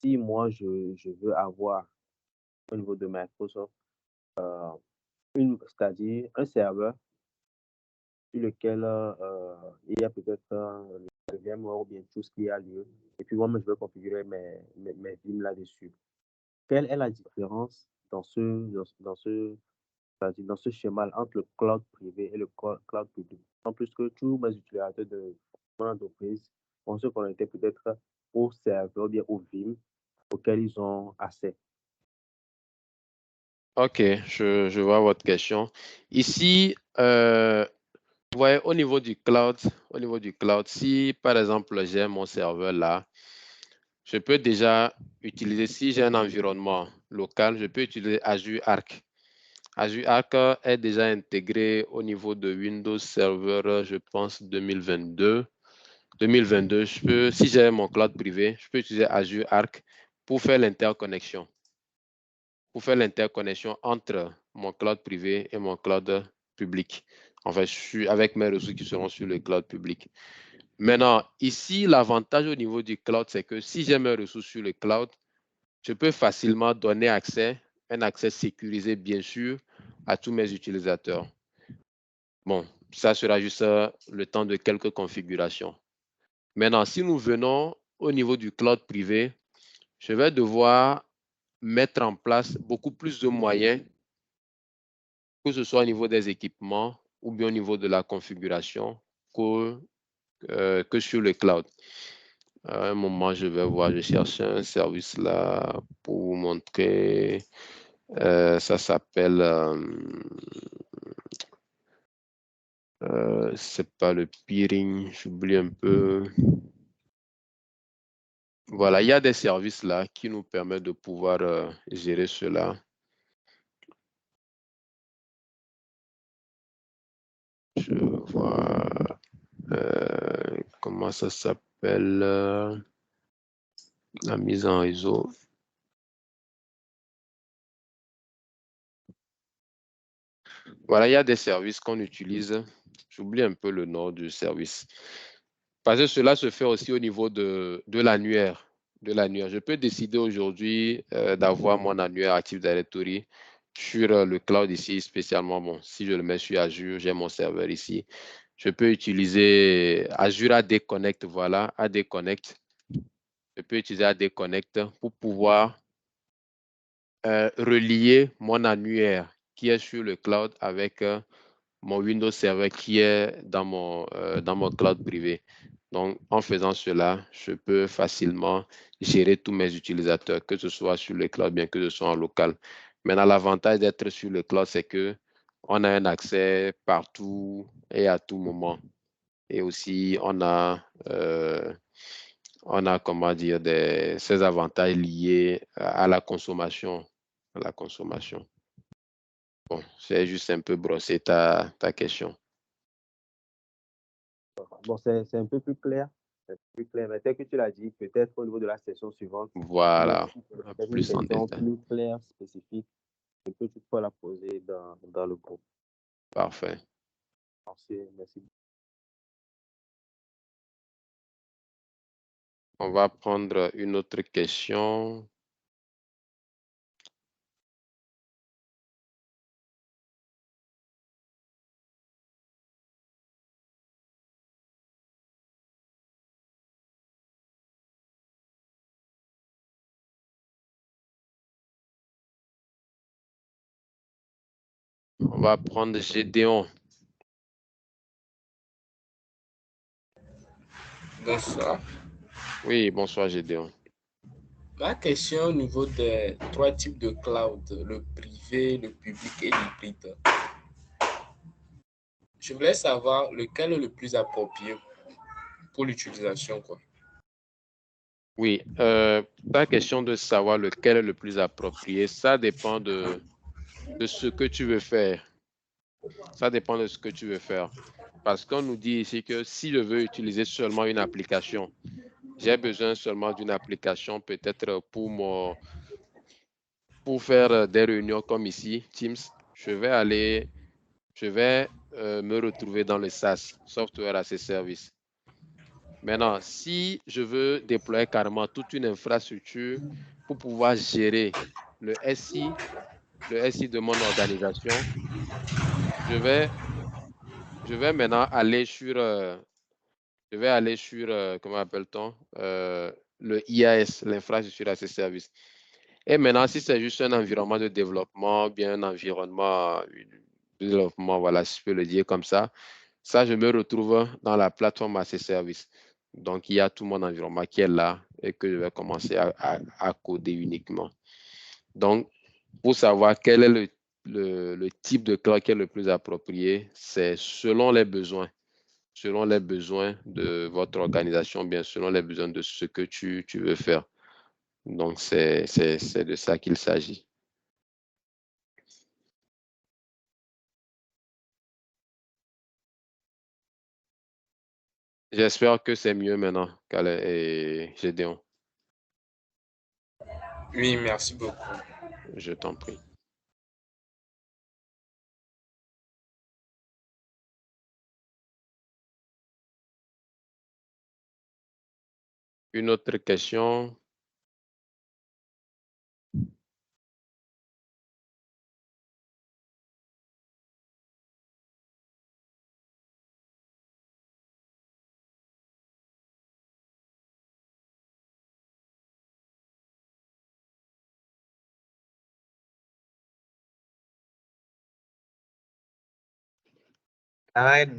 si moi, je veux avoir au niveau de Microsoft, c'est-à-dire un serveur sur lequel il y a peut-être le VMware ou bien tout ce qui a lieu, et puis moi, je veux configurer mes VIM là-dessus. Quelle est la différence dans dans ce schéma entre le cloud privé et le cloud public? En plus que tous mes utilisateurs de mon entreprise vont se connecter peut-être au serveur ou bien au VIM auquel ils ont accès. Ok, je vois votre question. Ici, vous voyez, au niveau du cloud, si par exemple j'ai mon serveur là, je peux déjà utiliser, si j'ai un environnement local, je peux utiliser Azure Arc. Azure Arc est déjà intégré au niveau de Windows Server, je pense 2022. 2022, si j'ai mon cloud privé, je peux utiliser Azure Arc pour faire l'interconnexion. Entre mon cloud privé et mon cloud public. En fait, je suis avec mes ressources qui seront sur le cloud public. Maintenant, ici, l'avantage au niveau du cloud, c'est que si j'ai mes ressources sur le cloud, je peux facilement donner un accès sécurisé, bien sûr, à tous mes utilisateurs. Bon, ça sera juste le temps de quelques configurations. Maintenant, si nous venons au niveau du cloud privé, je vais devoir mettre en place beaucoup plus de moyens, que ce soit au niveau des équipements ou bien au niveau de la configuration, que sur le cloud. À un moment, je vais voir, je cherche un service là pour vous montrer. Ça s'appelle, c'est pas le peering, j'oublie un peu. Voilà, il y a des services là qui nous permettent de pouvoir gérer cela. Je vois comment ça s'appelle, la mise en réseau. Voilà, il y a des services qu'on utilise. J'oublie un peu le nom du service. Parce que cela se fait aussi au niveau de l'annuaire. Je peux décider aujourd'hui d'avoir mon annuaire Active Directory sur le cloud ici, spécialement. Bon, si je le mets sur Azure, j'ai mon serveur ici. Je peux utiliser Azure AD Connect, voilà, AD Connect. Je peux utiliser AD Connect pour pouvoir relier mon annuaire qui est sur le cloud avec mon Windows Server qui est dans mon cloud privé. Donc, en faisant cela, je peux facilement gérer tous mes utilisateurs, que ce soit sur le cloud, bien que ce soit en local. Maintenant, l'avantage d'être sur le cloud, c'est que on a un accès partout et à tout moment. Et aussi, on a comment dire, ces avantages liés à la consommation. Bon, c'est juste un peu brosser ta question. Bon, c'est un peu plus clair. C'est plus clair. Mais tel que tu l'as dit, peut-être au niveau de la session suivante, Voilà, peut-être une plus en question détail. plus claire, spécifique, je peux toutefois la poser dans le groupe. Parfait. Merci. On va prendre une autre question. On va prendre Gédéon. Bonsoir. Oui, bonsoir Gédéon. Ma question au niveau des 3 types de cloud, le privé, le public et l'hybride. Je voulais savoir lequel est le plus approprié pour l'utilisation, quoi. Oui, ta question de savoir lequel est le plus approprié, ça dépend de ce que tu veux faire. Ça dépend de ce que tu veux faire. Parce qu'on nous dit ici que si je veux utiliser seulement une application, j'ai besoin seulement d'une application peut-être pour faire des réunions comme ici, Teams. Je vais me retrouver dans le SaaS, Software as a Service. Maintenant, si je veux déployer carrément toute une infrastructure pour pouvoir gérer le SI de mon organisation, je vais maintenant aller sur, comment appelle-t-on, le IaaS, l'infrastructure as a Service. Et maintenant, si c'est juste un environnement de développement, bien un environnement de développement, voilà, si je peux le dire comme ça, je me retrouve dans la plateforme as a Service. Donc, il y a tout mon environnement qui est là et que je vais commencer à coder uniquement. Donc, pour savoir quel est le type de cloud qui est le plus approprié, c'est selon les besoins de votre organisation, bien selon les besoins de ce que tu veux faire. Donc, c'est de ça qu'il s'agit. J'espère que c'est mieux maintenant, Calais et Gédéon. Oui, merci beaucoup. Je t'en prie. Une autre question?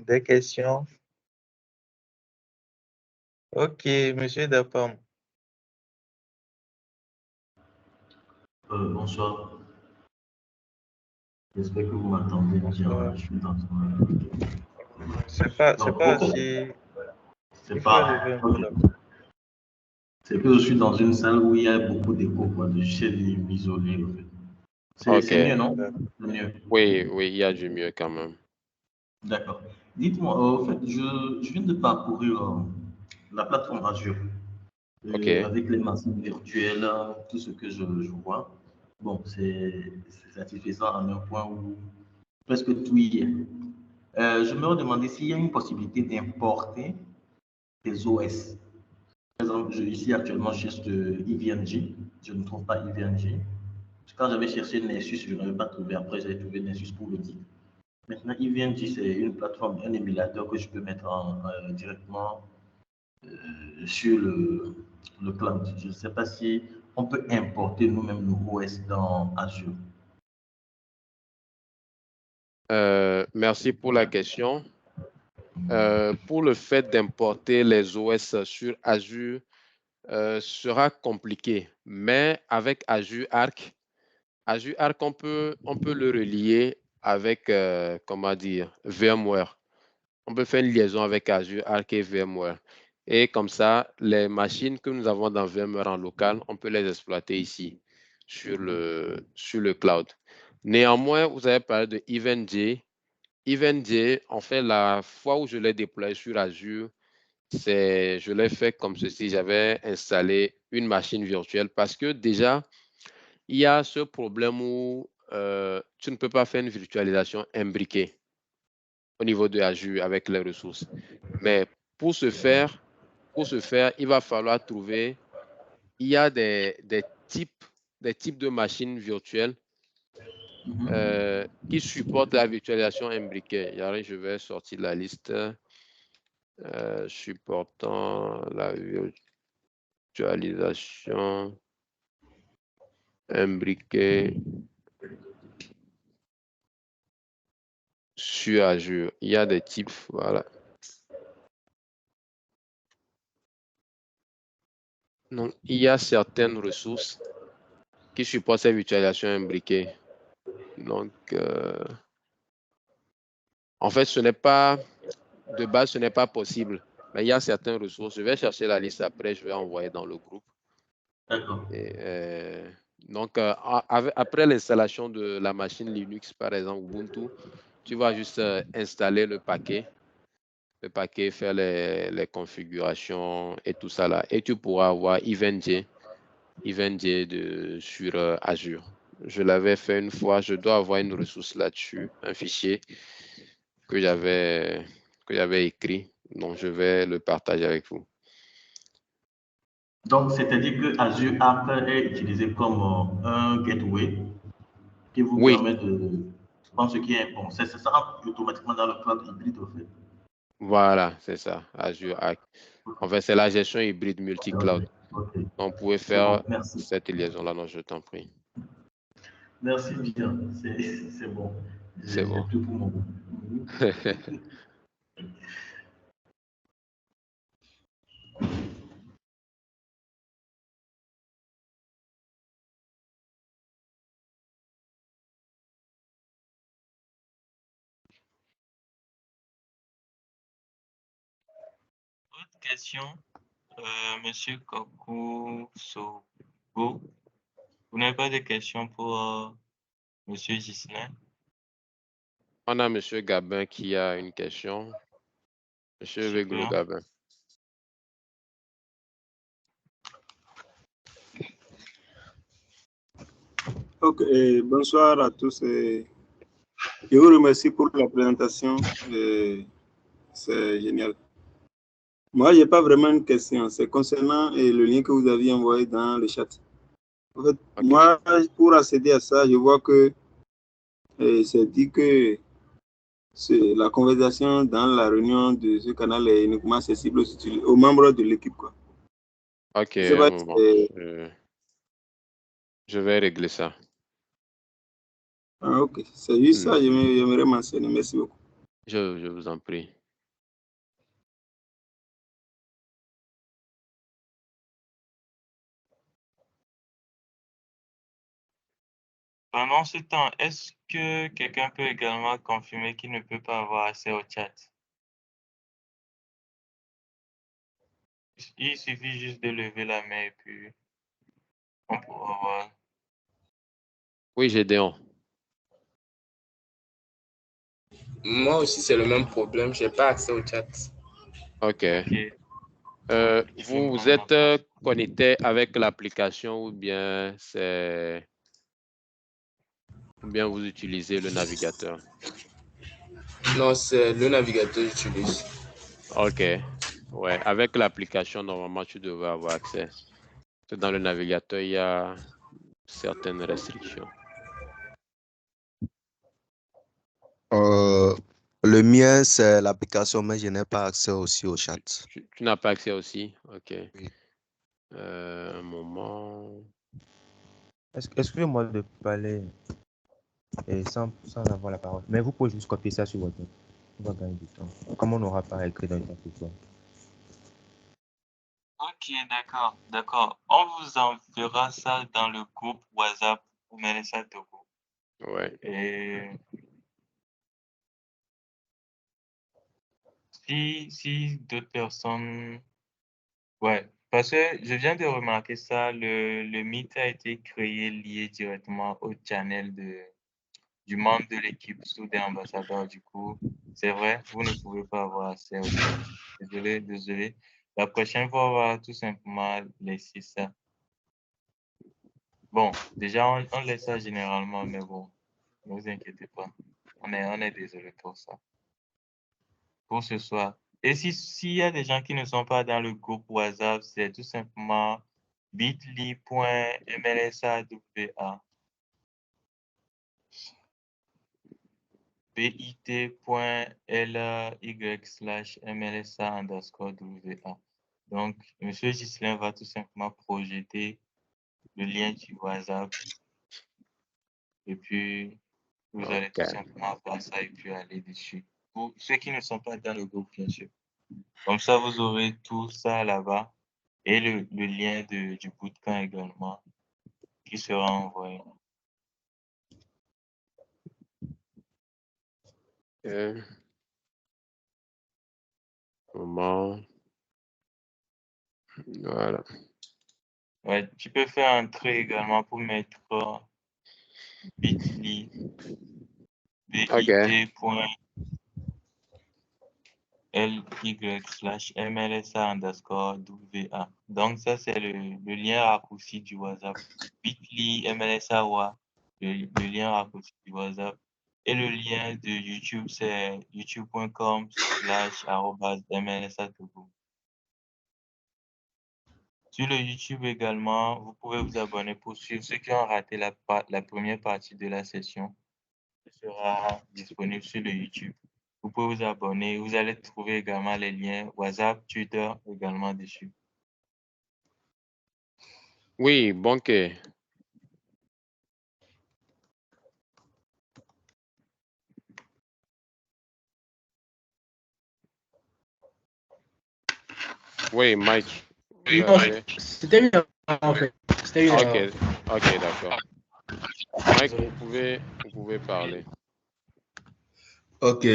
Des questions? Ok, monsieur Dapam. Bonsoir. J'espère que vous m'entendez bien. Je suis dans C'est pas si... C'est Il faut pas. lever un peu la Ok. C'est que je suis dans une salle où il y a beaucoup d'écho, quoi. Je suis isolé, en fait. C'est mieux, non? C'est mieux. Oui, il y a du mieux quand même. D'accord. Dites-moi, en fait, je viens de parcourir la plateforme Azure. Avec les machines virtuelles, tout ce que je vois. Bon, c'est satisfaisant en un point où presque tout y est. Je me demandais s'il y a une possibilité d'importer des OS. Par exemple, ici actuellement, je cherche EVNG. Je ne trouve pas EVNG. Quand j'avais cherché Nessus, je n'avais pas trouvé. Après, j'ai trouvé Nessus pour le dire. Maintenant, EVNG, c'est une plateforme, un émulateur que je peux mettre directement sur le cloud. Je ne sais pas si on peut importer nous-mêmes nos OS dans Azure. Merci pour la question. Pour le fait d'importer les OS sur Azure, sera compliqué, mais avec Azure Arc, on peut le relier avec, comment dire, VMware. On peut faire une liaison avec Azure Arc et VMware. Et comme ça, les machines que nous avons dans VMware en local, on peut les exploiter ici, sur le cloud. Néanmoins, vous avez parlé de EVNG. EVNG, en fait, la fois où je l'ai déployé sur Azure, je l'ai fait comme ceci. J'avais installé une machine virtuelle parce que déjà, il y a ce problème où tu ne peux pas faire une virtualisation imbriquée au niveau de Azure avec les ressources. Mais pour ce faire, il va falloir trouver, il y a des types de machines virtuelles qui supportent la virtualisation imbriquée. Je vais sortir la liste supportant la virtualisation imbriquée sur Azure. Il y a des types, voilà. Donc, il y a certaines ressources qui supportent cette virtualisation imbriquée. Donc, en fait, de base, ce n'est pas possible. Mais il y a certaines ressources. Je vais chercher la liste après, je vais envoyer dans le groupe. D'accord. Donc, après l'installation de la machine Linux, par exemple, Ubuntu, tu vas juste installer le paquet, faire les configurations et tout ça là. Et tu pourras avoir EVNG sur Azure. Je l'avais fait une fois, je dois avoir une ressource là-dessus, un fichier que j'avais écrit. Donc, je vais le partager avec vous. Donc, c'est-à-dire que Azure Arc est utilisé comme un gateway qui vous permet de prendre ce qui est bon. Ça rentre automatiquement dans le cloud hybride, en fait. Voilà, c'est ça, Azure Arc. En fait, c'est la gestion hybride multi-cloud. Okay. Donc, vous pouvez faire cette liaison-là, non, je t'en prie. Merci bien, c'est bon. C'est bon. Tout pour moi. Autre question, Monsieur Kokou Sogo. Vous n'avez pas de questions pour Monsieur Gislain? On a Monsieur Gabin qui a une question. Monsieur Veglo Gabin. Ok, bonsoir à tous. Je vous remercie pour la présentation. C'est génial. Moi, je n'ai pas vraiment une question. C'est concernant le lien que vous aviez envoyé dans le chat. En fait, moi, pour accéder à ça, je vois que c'est dit que la conversation dans la réunion de ce canal est uniquement accessible aux membres de l'équipe. Ok, je vais régler ça. Ah, ok, c'est juste ça, j'aimerais mentionner. Merci beaucoup. Je vous en prie. Pendant ce temps, est-ce que quelqu'un peut également confirmer qu'il ne peut pas avoir accès au chat? Il suffit juste de lever la main et puis on pourra voir. Oui, Gédéon. Moi aussi, c'est le même problème. Je n'ai pas accès au chat. Ok. Vous êtes connecté avec l'application ou bien vous utilisez le navigateur? Non, c'est le navigateur que j'utilise. OK. Ouais, avec l'application, normalement, tu devrais avoir accès. Dans le navigateur, il y a certaines restrictions. Le mien, c'est l'application, mais je n'ai pas accès aussi au chat. Tu n'as pas accès aussi? OK. Oui. Un moment. Excusez-moi de parler sans avoir la parole, mais vous pouvez juste copier ça sur votre. On va gagner du temps. Comme on n'aura pas écrit dans une application. Ok, d'accord. On vous enverra ça dans le groupe WhatsApp. Vous mettez ça de groupe. Ouais. Et si d'autres personnes... Ouais, parce que je viens de remarquer ça, le Meet a été créé lié directement au channel du membre de l'équipe sous des ambassadeurs. Du coup, c'est vrai, vous ne pouvez pas avoir accès au channel. Désolé. La prochaine fois, on va tout simplement laisser ça. Bon, déjà, on laisse ça généralement, mais bon, ne vous inquiétez pas. On est désolé pour ça. Pour ce soir. Et s'il y a des gens qui ne sont pas dans le groupe WhatsApp, c'est tout simplement bit.ly.mlsawa. bit.ly/mlsa_wa. Donc, M. Ghislain va tout simplement projeter le lien du WhatsApp. Et puis, vous allez tout simplement voir ça et puis aller dessus. Pour ceux qui ne sont pas dans le groupe, bien sûr. Comme ça, vous aurez tout ça là-bas. Et le lien du bootcamp également qui sera envoyé. Moment. Voilà. Ouais, tu peux faire un trait également pour mettre bit.ly bit.ly/mlsa_wa. Donc, ça, c'est le lien raccourci du WhatsApp. bit.ly mlsawa, le lien raccourci du WhatsApp. Et le lien de YouTube, c'est youtube.com/@mlsatogo. Sur le YouTube également, vous pouvez vous abonner pour suivre ceux qui ont raté la première partie de la session. Ce sera disponible sur le YouTube. Vous pouvez vous abonner. Vous allez trouver également les liens WhatsApp, Twitter également dessus. Oui, Bonke. Oui, Mike. C'était une erreur, en fait. C'était une erreur. Ok, d'accord. Mike, vous pouvez parler. Ok,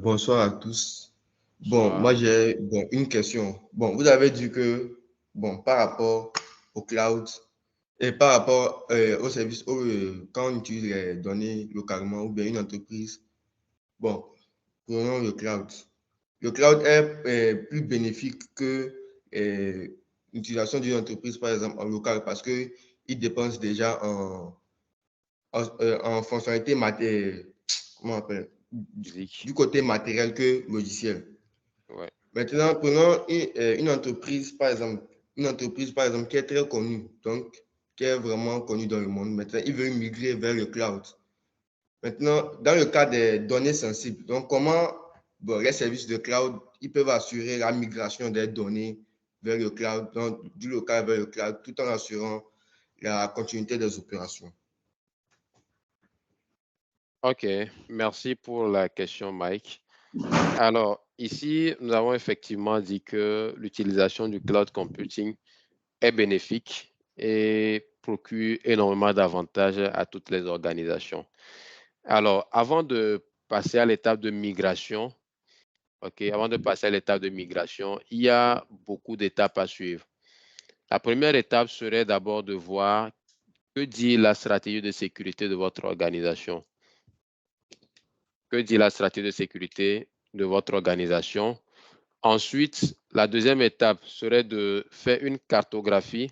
bonsoir à tous. Bon, moi j'ai une question. Bon, vous avez dit que, bon, par rapport au cloud et par rapport au service, quand on utilise les données localement ou bien une entreprise, bon, prenons le cloud. Le cloud est plus bénéfique que l'utilisation d'une entreprise, par exemple, en local, parce qu'il dépense déjà en fonctionnalité matérielle, comment on appelle, du côté matériel que logiciel. Ouais. Maintenant, prenons une entreprise, par exemple, qui est très connue, donc qui est vraiment connue dans le monde. Maintenant, il veut migrer vers le cloud. Maintenant, dans le cas des données sensibles, donc comment les services de cloud, ils peuvent assurer la migration des données vers le cloud, donc du local vers le cloud, tout en assurant la continuité des opérations. Ok, merci pour la question, Mike. Alors, ici, nous avons effectivement dit que l'utilisation du cloud computing est bénéfique et procure énormément d'avantages à toutes les organisations. Alors, avant de passer à l'étape de migration, il y a beaucoup d'étapes à suivre. La première étape serait d'abord de voir que dit la stratégie de sécurité de votre organisation. Que dit la stratégie de sécurité de votre organisation? Ensuite, la deuxième étape serait de faire une cartographie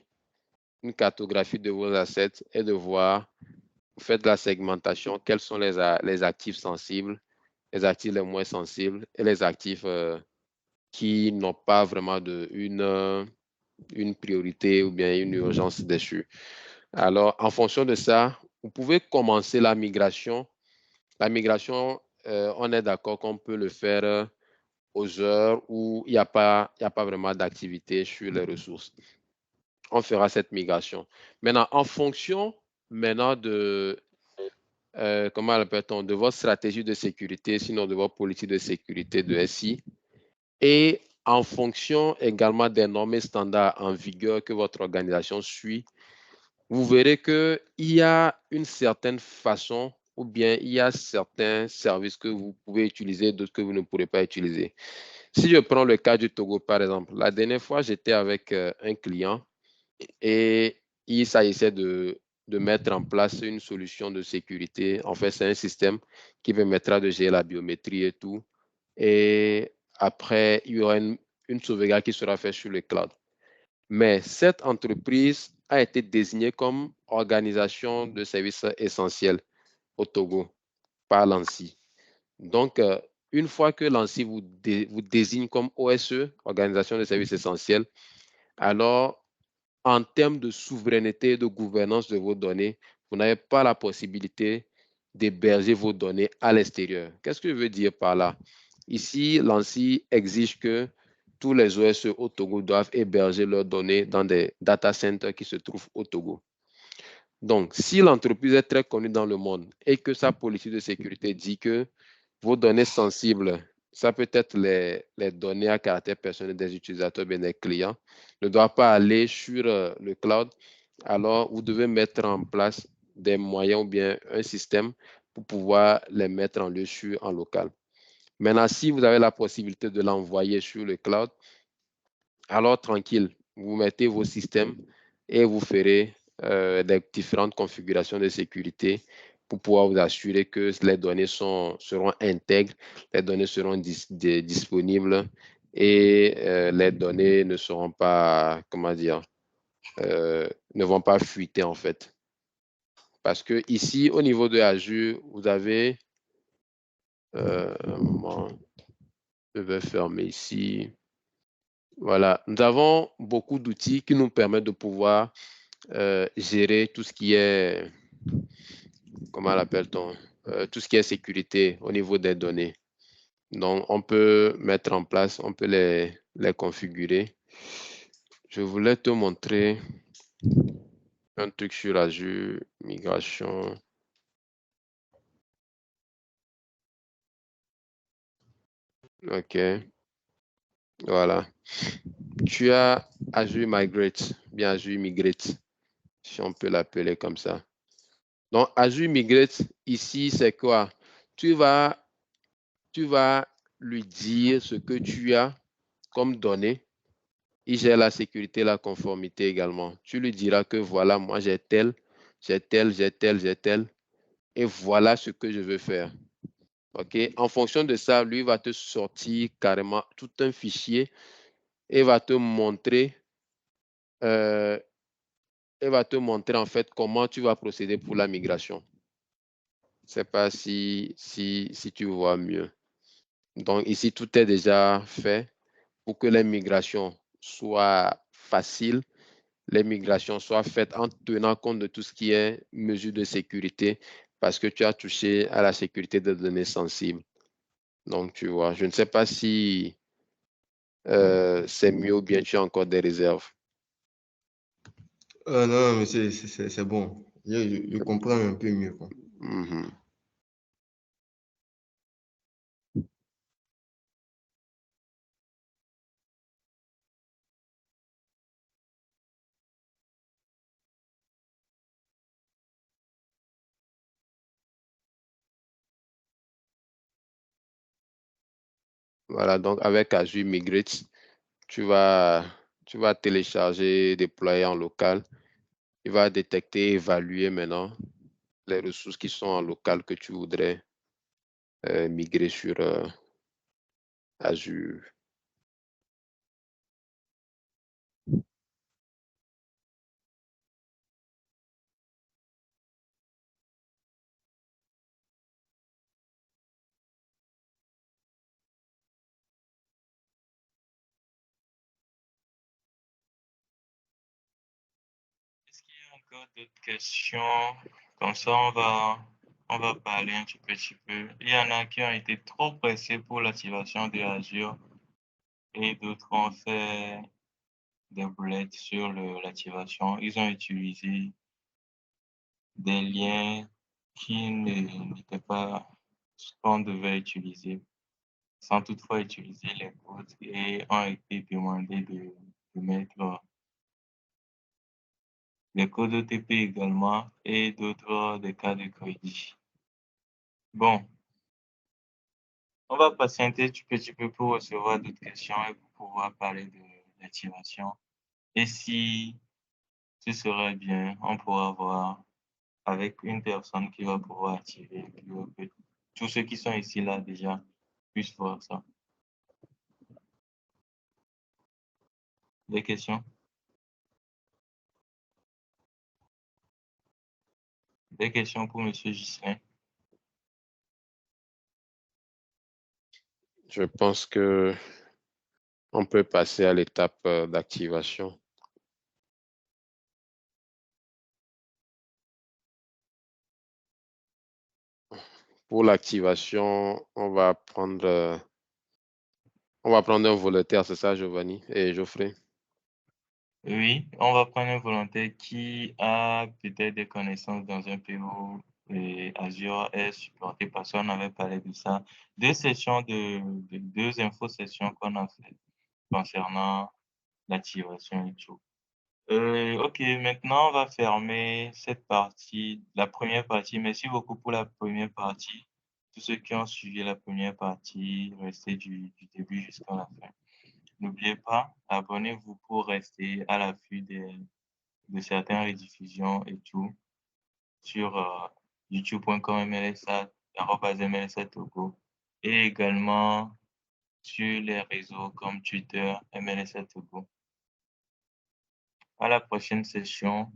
de vos assets et de voir, vous faites la segmentation, quels sont les actifs sensibles, les actifs les moins sensibles et les actifs qui n'ont pas vraiment une priorité ou bien une urgence dessus. Alors, en fonction de ça, vous pouvez commencer la migration. La migration, on est d'accord qu'on peut le faire aux heures où il n'y a pas vraiment d'activité sur les ressources. On fera cette migration. Maintenant, en fonction de, comment l'appelle-t-on, de votre stratégie de sécurité, sinon de votre politique de sécurité de SI, et en fonction également des normes et standards en vigueur que votre organisation suit, vous verrez qu'il y a une certaine façon ou bien il y a certains services que vous pouvez utiliser, d'autres que vous ne pourrez pas utiliser. Si je prends le cas du Togo, par exemple, la dernière fois, j'étais avec un client et il s'agissait de mettre en place une solution de sécurité. En fait, c'est un système qui permettra de gérer la biométrie et tout. Et après, il y aura une sauvegarde qui sera faite sur le cloud. Mais cette entreprise a été désignée comme organisation de services essentiels au Togo par l'ANSSI. Donc, une fois que l'ANSSI vous désigne comme OSE, organisation de services essentiels, alors, en termes de souveraineté et de gouvernance de vos données, vous n'avez pas la possibilité d'héberger vos données à l'extérieur. Qu'est-ce que je veux dire par là? Ici, l'ANSSI exige que tous les OSE au Togo doivent héberger leurs données dans des data centers qui se trouvent au Togo. Donc, si l'entreprise est très connue dans le monde et que sa politique de sécurité dit que vos données sensibles, ça peut être les données à caractère personnel des utilisateurs, bien des clients, ne doivent pas aller sur le cloud, alors vous devez mettre en place des moyens ou bien un système pour pouvoir les mettre en lieu sûr en local. Maintenant, si vous avez la possibilité de l'envoyer sur le cloud, alors tranquille, vous mettez vos systèmes et vous ferez des différentes configurations de sécurité pour pouvoir vous assurer que les données seront intègres, les données seront disponibles et les données ne seront pas, comment dire, ne vont pas fuiter en fait. Parce que ici, au niveau de Azure, vous avez, un moment, je vais fermer ici. Voilà, nous avons beaucoup d'outils qui nous permettent de pouvoir gérer tout ce qui est, comment l'appelle-t-on, tout ce qui est sécurité au niveau des données. Donc, on peut mettre en place, on peut les configurer. Je voulais te montrer un truc sur Azure, migration. OK. Voilà. Tu as Azure Migrate, bien Azure Migrate, si on peut l'appeler comme ça. Donc, Azure Migrate, ici, c'est quoi? Tu vas lui dire ce que tu as comme données. Il gère la sécurité, la conformité également. Tu lui diras que voilà, moi j'ai tel, et voilà ce que je veux faire. OK? En fonction de ça, lui va te sortir carrément tout un fichier et va te montrer, en fait comment tu vas procéder pour la migration. Je ne sais pas si tu vois mieux. Donc ici, tout est déjà fait pour que les migrations soient faciles, les migrations soient faites en tenant compte de tout ce qui est mesures de sécurité, parce que tu as touché à la sécurité des données sensibles. Donc, tu vois, je ne sais pas si c'est mieux ou bien tu as encore des réserves. Non, mais c'est bon. Je comprends un peu mieux, quoi. Mm-hmm. Voilà, donc avec Azure Migrate, tu vas télécharger, déployer en local. Il va détecter, évaluer maintenant les ressources qui sont en local que tu voudrais migrer sur Azure. encore d'autres questions? Comme ça, on va parler un petit peu. Il y en a qui ont été trop pressés pour l'activation de Azure et d'autres ont fait des boulettes sur l'activation. Ils ont utilisé des liens qui n'étaient pas ce qu'on devait utiliser, sans toutefois utiliser les codes et ont été demandés de mettre les codes OTP également et d'autres des cas de crédit. Bon, on va patienter un petit peu pour recevoir d'autres questions et pour pouvoir parler de l'activation. Et si ce serait bien, on pourra voir avec une personne qui va pouvoir activer, que tous ceux qui sont ici là déjà puissent voir ça. Des questions? Des questions pour M. Ghislain? Je pense que on peut passer à l'étape d'activation. Pour l'activation, on va prendre un volontaire, c'est ça, Giovanni et Geoffrey? Oui, on va prendre un volontaire qui a peut-être des connaissances dans un PO et Azure est supporté parce qu'on avait parlé de ça. Deux info-sessions qu'on a fait concernant l'activation et tout. Ok, maintenant on va fermer cette partie, la première partie. Merci beaucoup pour la première partie. Tous ceux qui ont suivi la première partie, restez du début jusqu'à la fin. N'oubliez pas, abonnez-vous pour rester à l'affût de certaines rediffusions et tout sur youtube.com MLSA Togo et également sur les réseaux comme Twitter MLSA Togo. À la prochaine session.